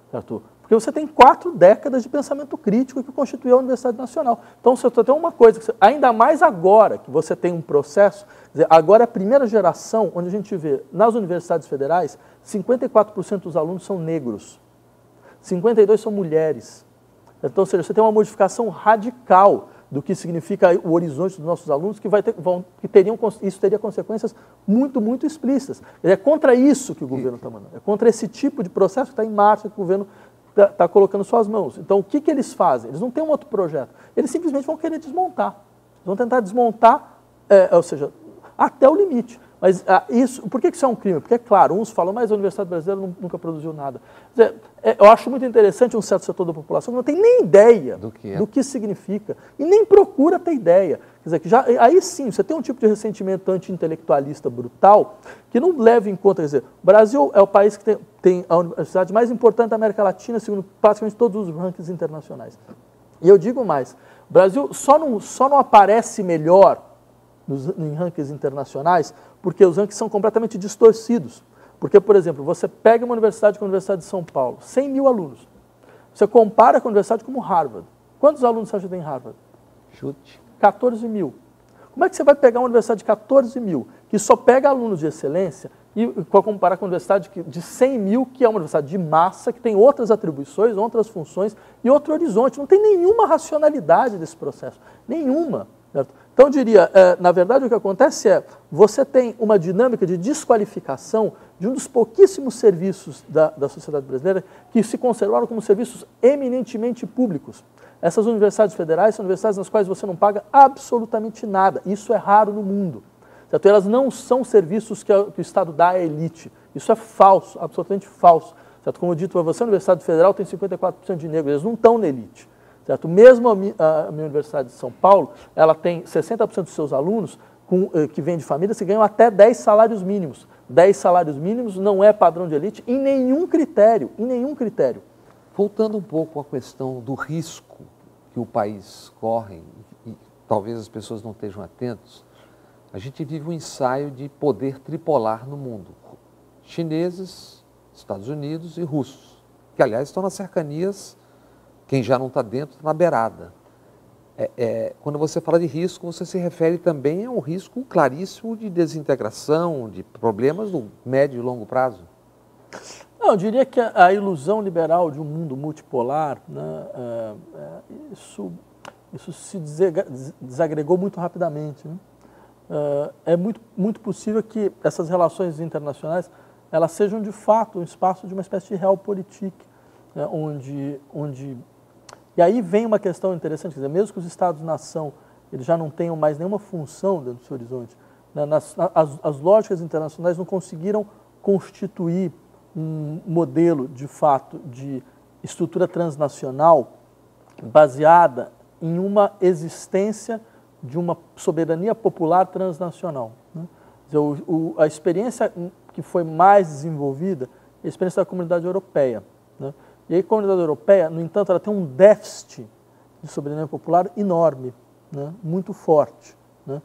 certo? Porque você tem 4 décadas de pensamento crítico que constituiu a Universidade Nacional. Então, você tem uma coisa, ainda mais agora que você tem um processo, quer dizer, agora é a primeira geração onde a gente vê, nas universidades federais, 54% dos alunos são negros, 52% são mulheres. Então, ou seja, você tem uma modificação radical do que significa o horizonte dos nossos alunos, isso teria consequências muito, muito explícitas. É contra isso que o governo está mandando, é contra esse tipo de processo que está em marcha, que o governo está colocando suas mãos. Então, o que eles fazem? Eles não têm um outro projeto, eles simplesmente vão querer desmontar. Eles vão tentar desmontar, ou seja, até o limite. Mas por que isso é um crime? Porque, é claro, uns falam, mas a Universidade Brasileira nunca produziu nada. Eu acho muito interessante um certo setor da população que não tem nem ideia do que significa e nem procura ter ideia. Quer dizer, aí sim, você tem um tipo de ressentimento anti-intelectualista brutal que não leva em conta, quer dizer, o Brasil é o país que tem a universidade mais importante da América Latina, segundo praticamente todos os rankings internacionais. E eu digo mais, o Brasil só não aparece melhor em rankings internacionais, porque os rankings são completamente distorcidos. Porque, por exemplo, você pega uma universidade como a Universidade de São Paulo, 100 mil alunos. Você compara com a universidade como Harvard. Quantos alunos você acha que tem em Harvard? Chute. 14 mil. Como é que você vai pegar uma universidade de 14 mil, que só pega alunos de excelência, e comparar com uma universidade de 100 mil, que é uma universidade de massa, que tem outras atribuições, outras funções e outro horizonte? Não tem nenhuma racionalidade desse processo. Nenhuma. Certo? Então, eu diria, na verdade, o que acontece é, você tem uma dinâmica de desqualificação de um dos pouquíssimos serviços da sociedade brasileira que se conservaram como serviços eminentemente públicos. Essas universidades federais são universidades nas quais você não paga absolutamente nada. Isso é raro no mundo. Certo? Elas não são serviços que o Estado dá à elite. Isso é falso, absolutamente falso. Certo? Como eu dito para você, a Universidade Federal tem 54% de negros, eles não estão na elite. Certo? Mesmo a minha Universidade de São Paulo, ela tem 60% dos seus alunos que vêm de famílias que ganham até 10 salários mínimos. 10 salários mínimos não é padrão de elite em nenhum critério, em nenhum critério. Voltando um pouco à questão do risco que o país corre, e talvez as pessoas não estejam atentos, a gente vive um ensaio de poder tripolar no mundo. Chineses, Estados Unidos e russos, que aliás estão nas cercanias. Quem já não está dentro, está na beirada. Quando você fala de risco, você se refere também a um risco claríssimo de desintegração, de problemas no médio e longo prazo? Não, eu diria que a ilusão liberal de um mundo multipolar, né, isso se desagregou muito rapidamente. Né? É muito possível que essas relações internacionais elas sejam de fato um espaço de uma espécie de realpolitik, né, onde e aí vem uma questão interessante, quer dizer, mesmo que os Estados-nação eles já não tenham mais nenhuma função dentro do seu horizonte, né, as lógicas internacionais não conseguiram constituir um modelo, de fato, de estrutura transnacional baseada em uma existência de uma soberania popular transnacional, né? Quer dizer, a experiência que foi mais desenvolvida é a experiência da Comunidade Europeia, né? E aí a Comunidade Europeia, no entanto, ela tem um déficit de soberania popular enorme, né? Muito forte, né?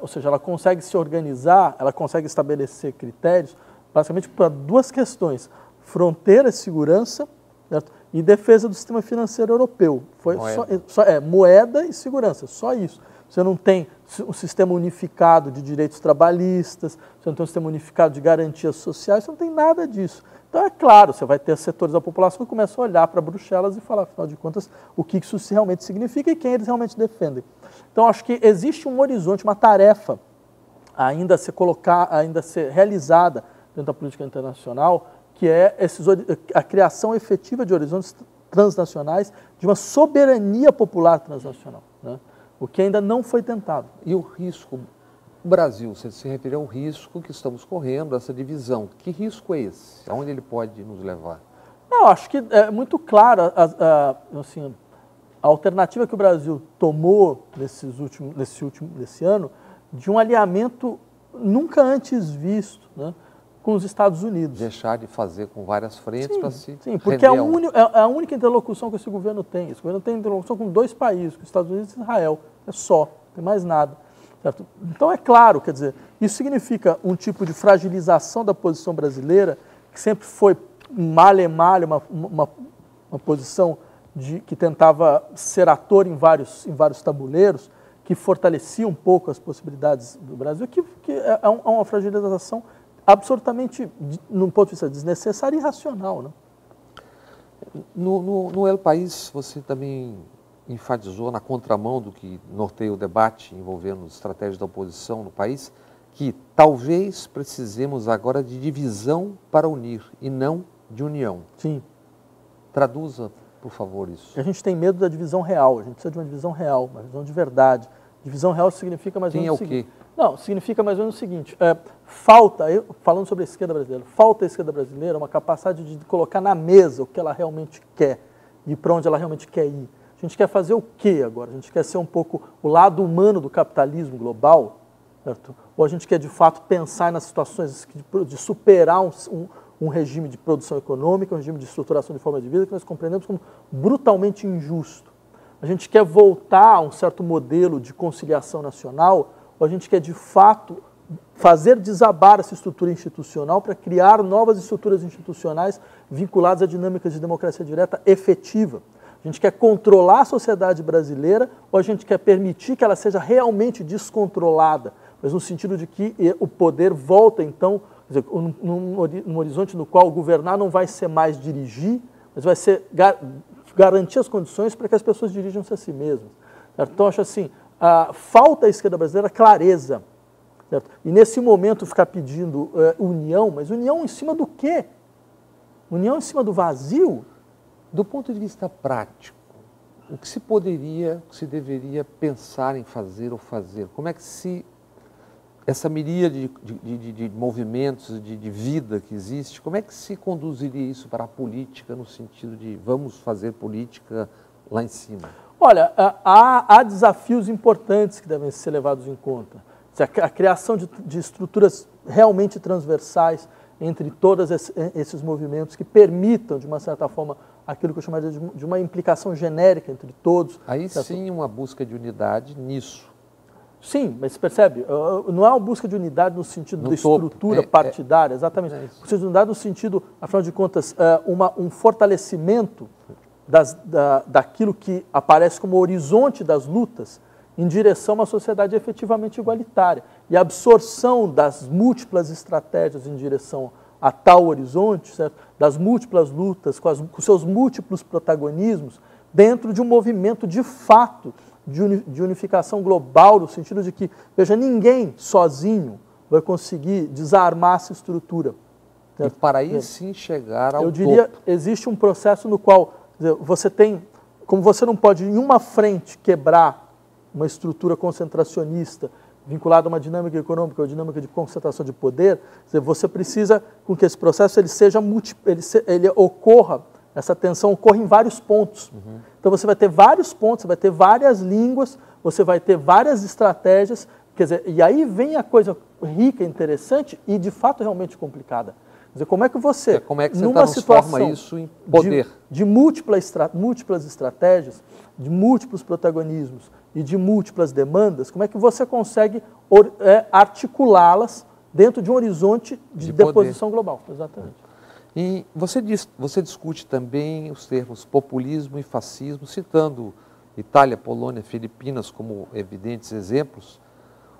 Ou seja, ela consegue se organizar, ela consegue estabelecer critérios basicamente para duas questões: fronteira e segurança, certo? E defesa do sistema financeiro europeu. Foi moeda e segurança, só isso. Você não tem um sistema unificado de direitos trabalhistas, você não tem um sistema unificado de garantias sociais, você não tem nada disso. Então, é claro, você vai ter setores da população que começam a olhar para Bruxelas e falar, afinal de contas, o que isso realmente significa e quem eles realmente defendem. Então, acho que existe um horizonte, uma tarefa ainda a ser realizada dentro da política internacional, que é a criação efetiva de horizontes transnacionais, de uma soberania popular transnacional, né? O que ainda não foi tentado. E o risco, o Brasil, você se referiu ao risco que estamos correndo, essa divisão. Que risco é esse? Aonde ele pode nos levar? Não, acho que é muito claro assim, a alternativa que o Brasil tomou nesse ano de um alinhamento nunca antes visto, né, com os Estados Unidos. Deixar de fazer com várias frentes para se Sim, porque é a única interlocução que esse governo tem. Esse governo tem interlocução com dois países, com os Estados Unidos e Israel. É só, não tem mais nada. Certo? Então é claro, quer dizer, isso significa um tipo de fragilização da posição brasileira, que sempre foi malha uma posição que tentava ser ator em vários tabuleiros, que fortalecia um pouco as possibilidades do Brasil, que é uma fragilização absolutamente, num ponto de vista desnecessário e irracional, né? No El País, você também enfatizou, na contramão do que norteia o debate envolvendo estratégias da oposição no país, que talvez precisemos agora de divisão para unir e não de união. Sim. Traduza, por favor, isso. A gente tem medo da divisão real, a gente precisa de uma divisão real, uma divisão de verdade. Divisão real significa mais ou menos o seguinte. Quem é o quê? Não, significa mais ou menos o seguinte, falando sobre a esquerda brasileira, falta à esquerda brasileira uma capacidade de colocar na mesa o que ela realmente quer e para onde ela realmente quer ir. A gente quer fazer o quê agora? A gente quer ser um pouco o lado humano do capitalismo global, certo? Ou a gente quer de fato pensar nas situações de superar um regime de produção econômica, um regime de estruturação de forma de vida que nós compreendemos como brutalmente injusto. A gente quer voltar a um certo modelo de conciliação nacional, ou a gente quer, de fato, fazer desabar essa estrutura institucional para criar novas estruturas institucionais vinculadas a dinâmicas de democracia direta efetiva. A gente quer controlar a sociedade brasileira ou a gente quer permitir que ela seja realmente descontrolada, mas no sentido de que o poder volta, então, quer dizer, num horizonte no qual governar não vai ser mais dirigir, mas vai ser garantir as condições para que as pessoas dirijam-se a si mesmas. Certo? Então, acho assim, falta à esquerda brasileira clareza. Certo? E nesse momento ficar pedindo união, mas união em cima do quê? União em cima do vazio? Do ponto de vista prático, o que se poderia, o que se deveria pensar em fazer ou fazer? Como é que essa miríade de movimentos, de vida que existe, como é que se conduziria isso para a política no sentido de vamos fazer política lá em cima? Olha, há desafios importantes que devem ser levados em conta. A criação de estruturas realmente transversais entre todos esses movimentos que permitam, de uma certa forma, aquilo que eu chamaria de uma implicação genérica entre todos. Aí sim uma busca de unidade nisso. Sim, mas você percebe, não é uma busca de unidade no sentido da estrutura partidária, exatamente. Busca de unidade no sentido, afinal de contas, um fortalecimento daquilo que aparece como horizonte das lutas em direção a uma sociedade efetivamente igualitária. E a absorção das múltiplas estratégias em direção a tal horizonte, certo? Das múltiplas lutas, com seus múltiplos protagonismos, dentro de um movimento de fato de unificação global, no sentido de que, veja, ninguém sozinho vai conseguir desarmar essa estrutura. Certo? E para aí sim chegar ao topo. Eu diria, existe um processo no qual você tem, como você não pode em uma frente quebrar uma estrutura concentracionista vinculado a uma dinâmica econômica ou dinâmica de concentração de poder, quer dizer, você precisa com que esse processo ele ocorra, essa tensão ocorra em vários pontos. Então você vai ter vários pontos, você vai ter várias línguas, você vai ter várias estratégias, quer dizer, e aí vem a coisa rica, interessante e de fato realmente complicada. Quer dizer, como é que você numa transforma isso em poder? De múltiplas estratégias, de múltiplos protagonismos e de múltiplas demandas, como é que você consegue articulá-las dentro de um horizonte de deposição global? Exatamente. E você discute também os termos populismo e fascismo, citando Itália, Polônia, Filipinas como evidentes exemplos.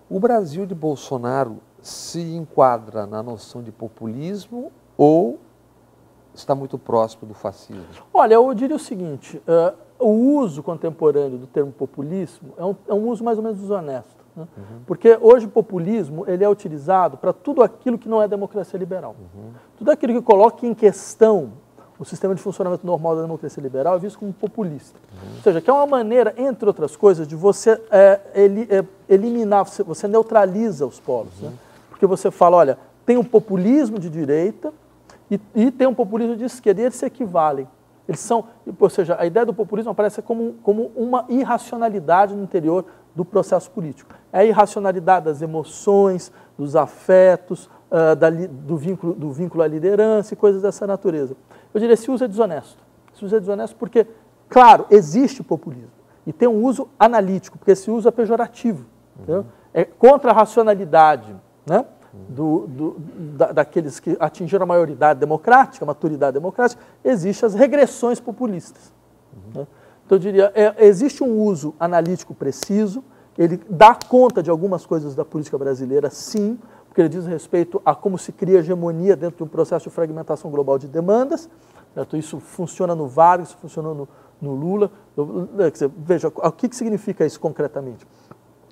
O Brasil de Bolsonaro se enquadra na noção de populismo ou está muito próximo do fascismo? Olha, eu diria o seguinte, o uso contemporâneo do termo populismo é um uso mais ou menos desonesto. Né? Porque hoje o populismo ele é utilizado para tudo aquilo que não é democracia liberal. Tudo aquilo que coloca em questão o sistema de funcionamento normal da democracia liberal é visto como populista. Ou seja, que é uma maneira, entre outras coisas, de você eliminar, você neutraliza os polos. Né? Porque você fala, olha, tem um populismo de direita e tem um populismo de esquerda, e eles se equivalem. Eles são, ou seja, a ideia do populismo aparece como uma irracionalidade no interior do processo político. É a irracionalidade das emoções, dos afetos, do vínculo à liderança e coisas dessa natureza. Eu diria, esse uso é desonesto. Esse uso é desonesto porque, claro, existe populismo. E tem um uso analítico, porque esse uso é pejorativo. É contra a racionalidade, né? Daqueles que atingiram a maioridade democrática, a maturidade democrática, existem as regressões populistas. Né? Então, eu diria, existe um uso analítico preciso, ele dá conta de algumas coisas da política brasileira, sim, porque ele diz respeito a como se cria hegemonia dentro de um processo de fragmentação global de demandas. Certo? Isso funciona no Vargas, isso funcionou no Lula. Quer dizer, veja, o que significa isso concretamente?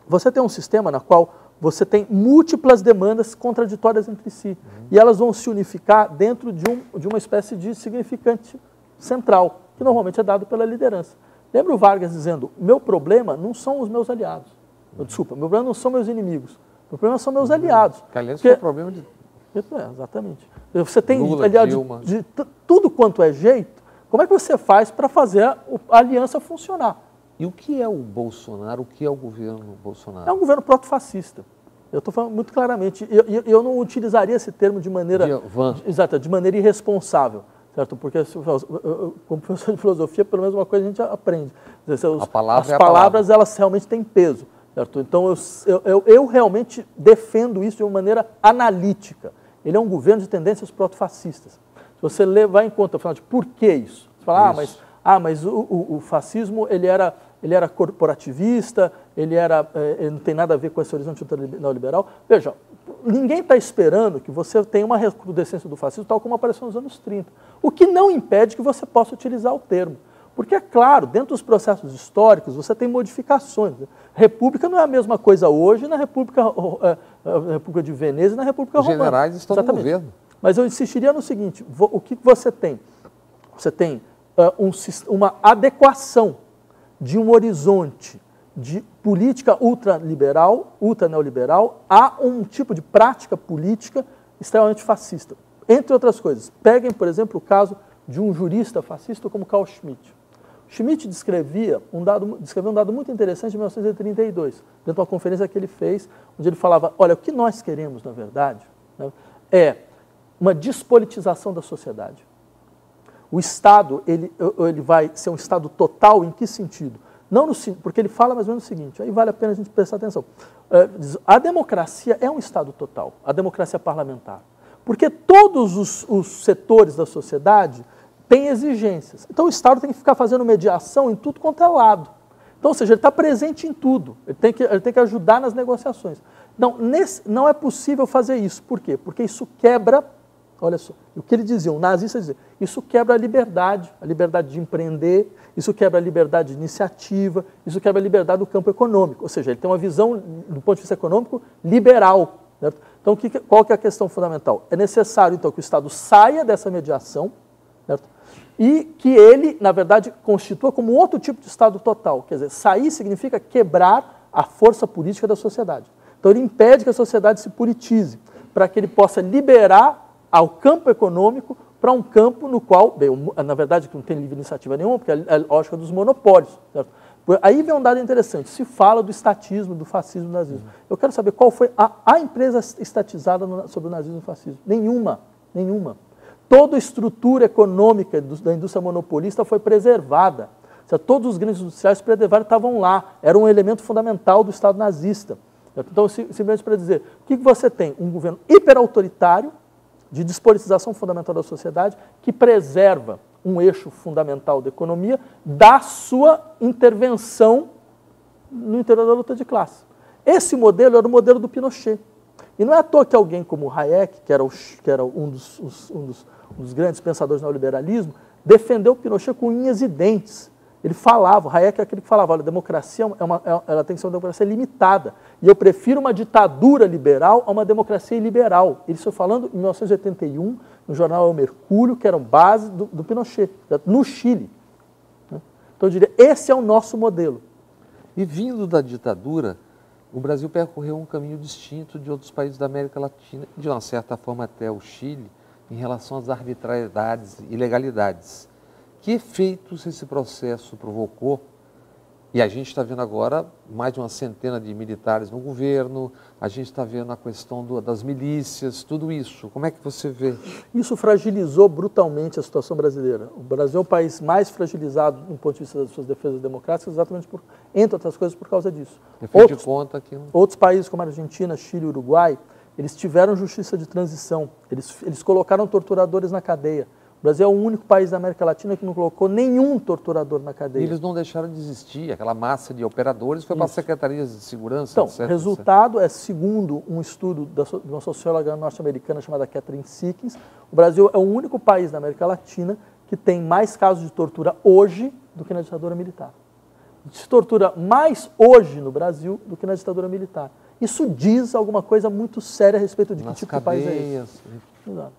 Você tem um sistema na qual você tem múltiplas demandas contraditórias entre si, e elas vão se unificar dentro de uma espécie de significante central, que normalmente é dado pela liderança. Lembra o Vargas dizendo, meu problema não são os meus aliados, desculpa, meu problema não são meus inimigos, meu problema são meus aliados. Que aliás foi o problema de... Exatamente. Você tem Lula, aliado Dilma. de tudo quanto é jeito, como é que você faz para fazer a aliança funcionar? E o que é o Bolsonaro, o que é o governo Bolsonaro? É um governo proto-fascista. Eu estou falando muito claramente. Eu não utilizaria esse termo de maneira irresponsável, certo? Porque como professor de filosofia, pelo menos uma coisa a gente aprende. As palavras elas realmente têm peso, certo? Então eu realmente defendo isso de uma maneira analítica. Ele é um governo de tendências proto-fascistas. Se você levar em conta, por que isso? Você fala, mas o fascismo ele era corporativista, ele não tem nada a ver com esse horizonte neoliberal. Veja, ninguém está esperando que você tenha uma recrudescência do fascismo tal como apareceu nos anos 30. O que não impede que você possa utilizar o termo. Porque, é claro, dentro dos processos históricos, você tem modificações. República não é a mesma coisa hoje na República de Veneza e na República Romana. Os generais estão no governo. Mas eu insistiria no seguinte, o que você tem? Você tem uma adequação de um horizonte de política ultraliberal, ultraneoliberal, a um tipo de prática política extremamente fascista. Entre outras coisas, peguem, por exemplo, o caso de um jurista fascista como Carl Schmitt. Schmitt descreveu um dado muito interessante em 1932, dentro de uma conferência que ele fez, onde ele falava, olha, o que nós queremos, na verdade, né, é uma despolitização da sociedade. O Estado, ele vai ser um Estado total em que sentido? Não porque ele fala mais ou menos o seguinte, aí vale a pena a gente prestar atenção. A democracia é um Estado total, a democracia parlamentar. Porque todos os setores da sociedade têm exigências. Então o Estado tem que ficar fazendo mediação em tudo quanto é lado. Então, ou seja, ele está presente em tudo, ele tem que ajudar nas negociações. Não é possível fazer isso. Por quê? Porque isso quebra, olha só, o que ele dizia, um nazista dizia, isso quebra a liberdade de empreender, isso quebra a liberdade de iniciativa, isso quebra a liberdade do campo econômico. Ou seja, ele tem uma visão, do ponto de vista econômico, liberal. Certo? Então, qual que é a questão fundamental? É necessário, então, que o Estado saia dessa mediação, certo? E que ele, na verdade, constitua como outro tipo de Estado total. Quer dizer, sair significa quebrar a força política da sociedade. Então ele impede que a sociedade se politize, para que ele possa liberar ao campo econômico para um campo no qual, bem, na verdade, que não tem livre iniciativa nenhuma, porque é a lógica dos monopólios. Certo? Aí vem um dado interessante, se fala do estatismo, do fascismo, do nazismo. Eu quero saber qual foi a empresa estatizada sobre o nazismo e o fascismo. Nenhuma, nenhuma. Toda a estrutura econômica da indústria monopolista foi preservada. Certo? Todos os grandes industriais preservados estavam lá, era um elemento fundamental do Estado nazista. Certo? Então, simplesmente para dizer, o que você tem? Um governo hiperautoritário, de despolitização fundamental da sociedade, que preserva um eixo fundamental da economia da sua intervenção no interior da luta de classe. Esse modelo era o modelo do Pinochet. E não é à toa que alguém como Hayek, que era um dos grandes pensadores do neoliberalismo, defendeu o Pinochet com unhas e dentes. Ele falava, Hayek é aquele que falava, olha, a democracia ela tem que ser uma democracia limitada. E eu prefiro uma ditadura liberal a uma democracia iliberal. Ele foi falando em 1981, no jornal El Mercúrio, que era base do Pinochet, no Chile. Então eu diria, esse é o nosso modelo. E vindo da ditadura, o Brasil percorreu um caminho distinto de outros países da América Latina, de uma certa forma até o Chile, em relação às arbitrariedades e ilegalidades. Que efeitos esse processo provocou? E a gente está vendo agora mais de uma centena de militares no governo, a gente está vendo a questão das milícias, tudo isso. Como é que você vê? Isso fragilizou brutalmente a situação brasileira. O Brasil é o país mais fragilizado do ponto de vista das suas defesas democráticas, exatamente entre outras coisas, por causa disso. Outros países como a Argentina, Chile e Uruguai, eles tiveram justiça de transição, eles colocaram torturadores na cadeia. O Brasil é o único país da América Latina que não colocou nenhum torturador na cadeia. E eles não deixaram de existir, aquela massa de operadores foi para as secretarias de segurança, então, etc. O resultado é, segundo um estudo de uma socióloga norte-americana chamada Catherine Sickens, o Brasil é o único país da América Latina que tem mais casos de tortura hoje do que na ditadura militar. Se tortura mais hoje no Brasil do que na ditadura militar. Isso diz alguma coisa muito séria a respeito de que tipo de país é esse. Exato.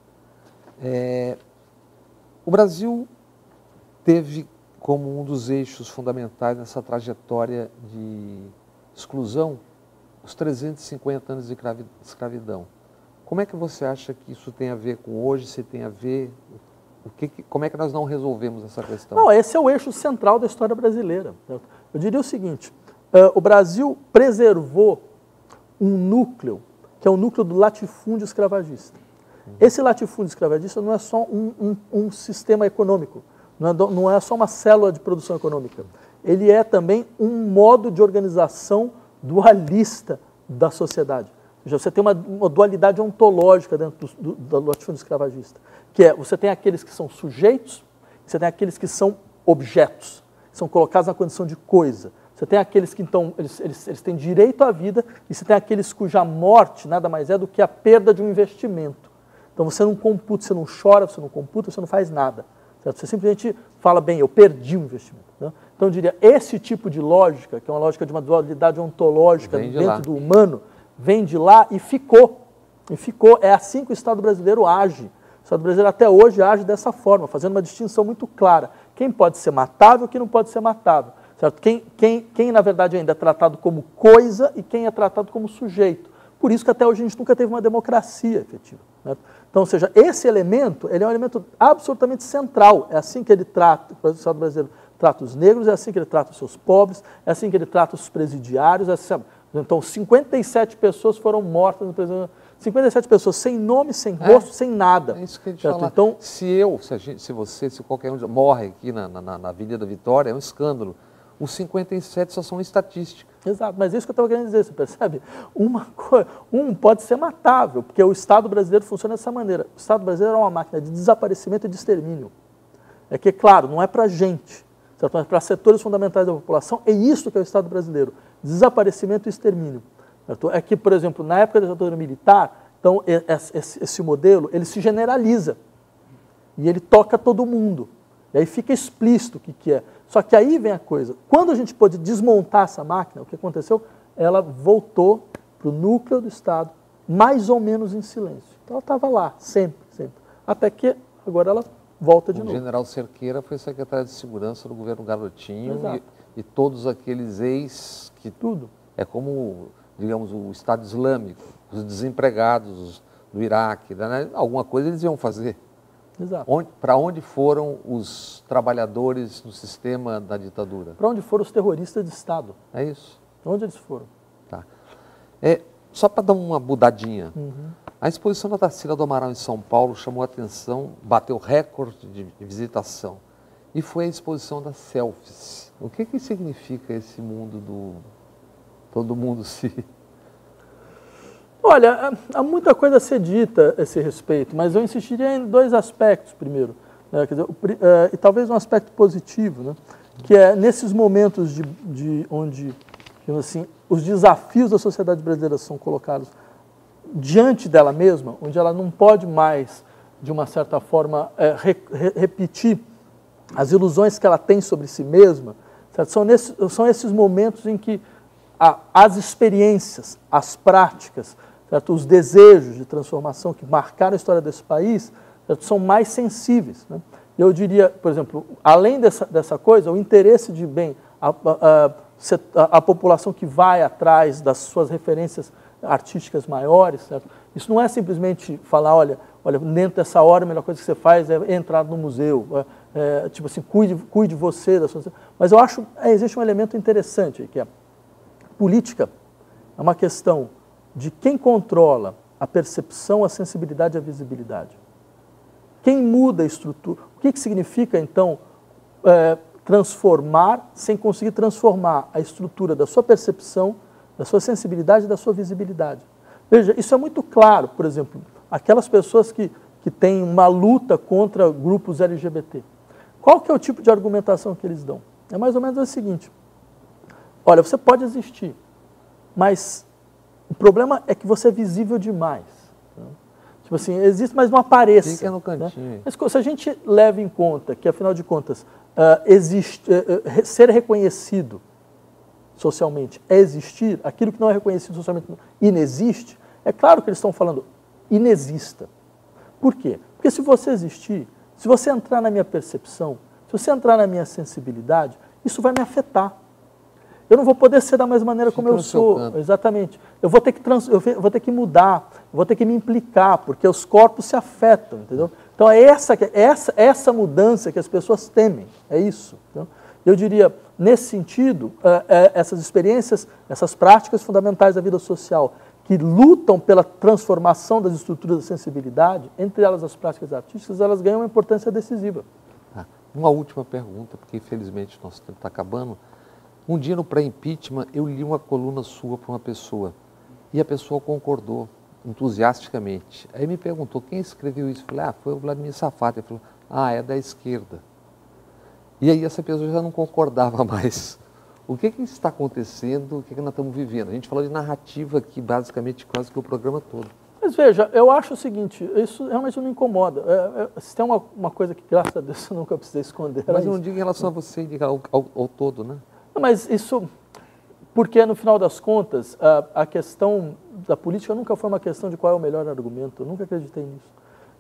O Brasil teve como um dos eixos fundamentais nessa trajetória de exclusão os 350 anos de escravidão. Como é que você acha que isso tem a ver com hoje, se tem a ver... como é que nós não resolvemos essa questão? Não, esse é o eixo central da história brasileira. Eu diria o seguinte, o Brasil preservou um núcleo, que é o núcleo do latifúndio escravagista. Esse latifúndio escravagista não é só um sistema econômico, não é só uma célula de produção econômica. Ele é também um modo de organização dualista da sociedade. Ou seja, você tem uma dualidade ontológica dentro do latifúndio escravagista, que é, você tem aqueles que são sujeitos, você tem aqueles que são objetos, que são colocados na condição de coisa. Você tem aqueles que, então, eles têm direito à vida, e você tem aqueles cuja morte nada mais é do que a perda de um investimento. Então você não computa, você não chora, você não computa, você não faz nada. Certo? Você simplesmente fala, bem, eu perdi o investimento. Né? Então eu diria, esse tipo de lógica, que é uma lógica de uma dualidade ontológica dentro do humano, vem de lá e ficou. E ficou. É assim que o Estado brasileiro age. O Estado brasileiro até hoje age dessa forma, fazendo uma distinção muito clara. Quem pode ser matável e quem não pode ser matável. Certo? Quem na verdade ainda é tratado como coisa e quem é tratado como sujeito. Por isso que até hoje a gente nunca teve uma democracia efetiva. Certo? Então, ou seja, esse elemento, ele é um elemento absolutamente central. É assim que ele trata, o Estado brasileiro trata os negros, é assim que ele trata os seus pobres, é assim que ele trata os presidiários. Então, 57 pessoas foram mortas no presídio. 57 pessoas sem nome, sem rosto, sem nada. É isso que a gente fala. Então, se qualquer um morre aqui na Avenida Vitória, é um escândalo. Os 57 só são estatística. Exato, mas é isso que eu estava querendo dizer, você percebe? Um pode ser matável, porque o Estado brasileiro funciona dessa maneira. O Estado brasileiro é uma máquina de desaparecimento e de extermínio. É que, claro, não é para a gente, certo? Mas para setores fundamentais da população, é isso que é o Estado brasileiro, desaparecimento e extermínio. Certo? É que, por exemplo, na época da ditadura militar, então, esse modelo, ele se generaliza, e ele toca todo mundo. E aí fica explícito o que é. Só que aí vem a coisa. Quando a gente pôde desmontar essa máquina, o que aconteceu? Ela voltou para o núcleo do Estado, mais ou menos em silêncio. Então ela estava lá, sempre, sempre. Até que agora ela volta de novo. O general Cerqueira foi secretário de Segurança do governo Garotinho e todos aqueles ex que... Tudo. É como digamos, o Estado Islâmico, os desempregados do Iraque, né? Alguma coisa eles iam fazer. Exato. Para onde foram os trabalhadores no sistema da ditadura? Para onde foram os terroristas de Estado? É isso. Para onde eles foram? Tá. Só para dar uma mudadinha, a exposição da Tarsila do Amaral em São Paulo chamou a atenção, bateu recorde de visitação. E foi a exposição das selfies. O que significa esse mundo do todo mundo se... Olha, há muita coisa a ser dita a esse respeito, mas eu insistiria em dois aspectos primeiro, né? Quer dizer, e talvez um aspecto positivo, né? Que é nesses momentos onde, assim, os desafios da sociedade brasileira são colocados diante dela mesma, onde ela não pode mais, de uma certa forma, repetir as ilusões que ela tem sobre si mesma, certo? São esses momentos em que as experiências, as práticas, certo? Os desejos de transformação que marcaram a história desse país, certo? São mais sensíveis, né? Eu diria, por exemplo, além dessa coisa, o interesse de, a população que vai atrás das suas referências artísticas maiores, certo? Isso não é simplesmente falar, olha, dentro dessa hora a melhor coisa que você faz é entrar no museu, tipo assim, cuide você da sua... Mas eu acho que existe um elemento interessante, que é política é uma questão de quem controla a percepção, a sensibilidade e a visibilidade. Quem muda a estrutura? O que significa, então, transformar sem conseguir transformar a estrutura da sua percepção, da sua sensibilidade e da sua visibilidade? Veja, isso é muito claro, por exemplo, aquelas pessoas que têm uma luta contra grupos LGBT. Qual que é o tipo de argumentação que eles dão? É mais ou menos o seguinte: olha, você pode existir, mas o problema é que você é visível demais. Né? Tipo assim, existe, mas não apareça. Fica no cantinho. Né? Mas se a gente leva em conta que, afinal de contas, ser reconhecido socialmente é existir, aquilo que não é reconhecido socialmente inexiste, é claro que eles estão falando inexista. Por quê? Porque se você existir, se você entrar na minha percepção, se você entrar na minha sensibilidade, isso vai me afetar. Eu não vou poder ser da mesma maneira como eu sou. Exatamente. Eu vou ter que mudar, eu vou ter que me implicar, porque os corpos se afetam, entendeu? Então é essa mudança que as pessoas temem, é isso. Então, eu diria, nesse sentido, essas experiências, essas práticas fundamentais da vida social, que lutam pela transformação das estruturas da sensibilidade, entre elas as práticas artísticas, elas ganham uma importância decisiva. Uma última pergunta, porque infelizmente nosso tempo está acabando. Um dia no pré-impeachment eu li uma coluna sua para uma pessoa e a pessoa concordou entusiasticamente. Aí me perguntou quem escreveu isso. Eu falei, foi o Vladimir Safatli. Ele falou, é da esquerda. E aí essa pessoa já não concordava mais. O que está acontecendo, o que nós estamos vivendo? A gente falou de narrativa aqui, basicamente, quase que o programa todo. Mas veja, eu acho o seguinte, isso realmente não me incomoda. Se tem uma coisa que, graças a Deus, eu nunca precisei esconder. Mas eu não digo em relação a você, diga ao todo, né? Mas isso, porque no final das contas, a questão da política nunca foi uma questão de qual é o melhor argumento, eu nunca acreditei nisso.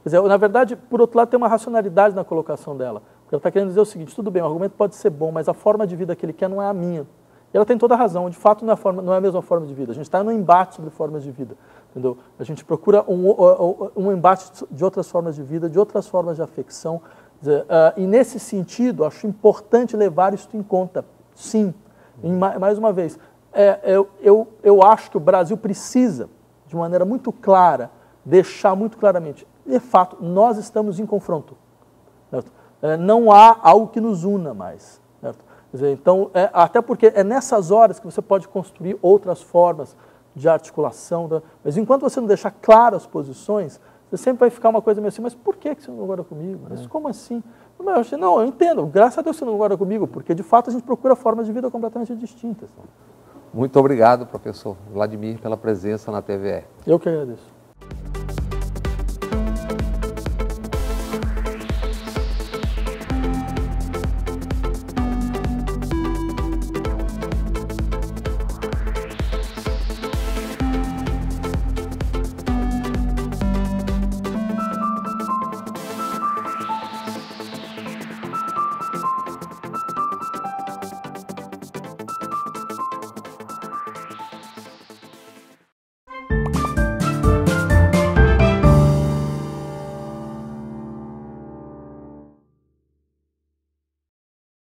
Quer dizer, na verdade, por outro lado, tem uma racionalidade na colocação dela. Porque ela está querendo dizer o seguinte, tudo bem, o argumento pode ser bom, mas a forma de vida que ele quer não é a minha. E ela tem toda a razão, de fato não é a mesma forma de vida. A gente está num embate sobre formas de vida, entendeu? A gente procura um embate de outras formas de vida, de outras formas de afecção. E nesse sentido, acho importante levar isso em conta. Sim, e mais uma vez, eu acho que o Brasil precisa, de maneira muito clara, deixar muito claramente, de fato, nós estamos em confronto. Certo? Não há algo que nos una mais. Certo? Quer dizer, então, até porque é nessas horas que você pode construir outras formas de articulação. Mas enquanto você não deixar claras as posições, você sempre vai ficar uma coisa meio assim, mas por que você não concorda comigo? Mas como assim? Não, eu entendo, graças a Deus você não concorda comigo, porque de fato a gente procura formas de vida completamente distintas. Muito obrigado, professor Vladimir, pela presença na TVE. Eu que agradeço.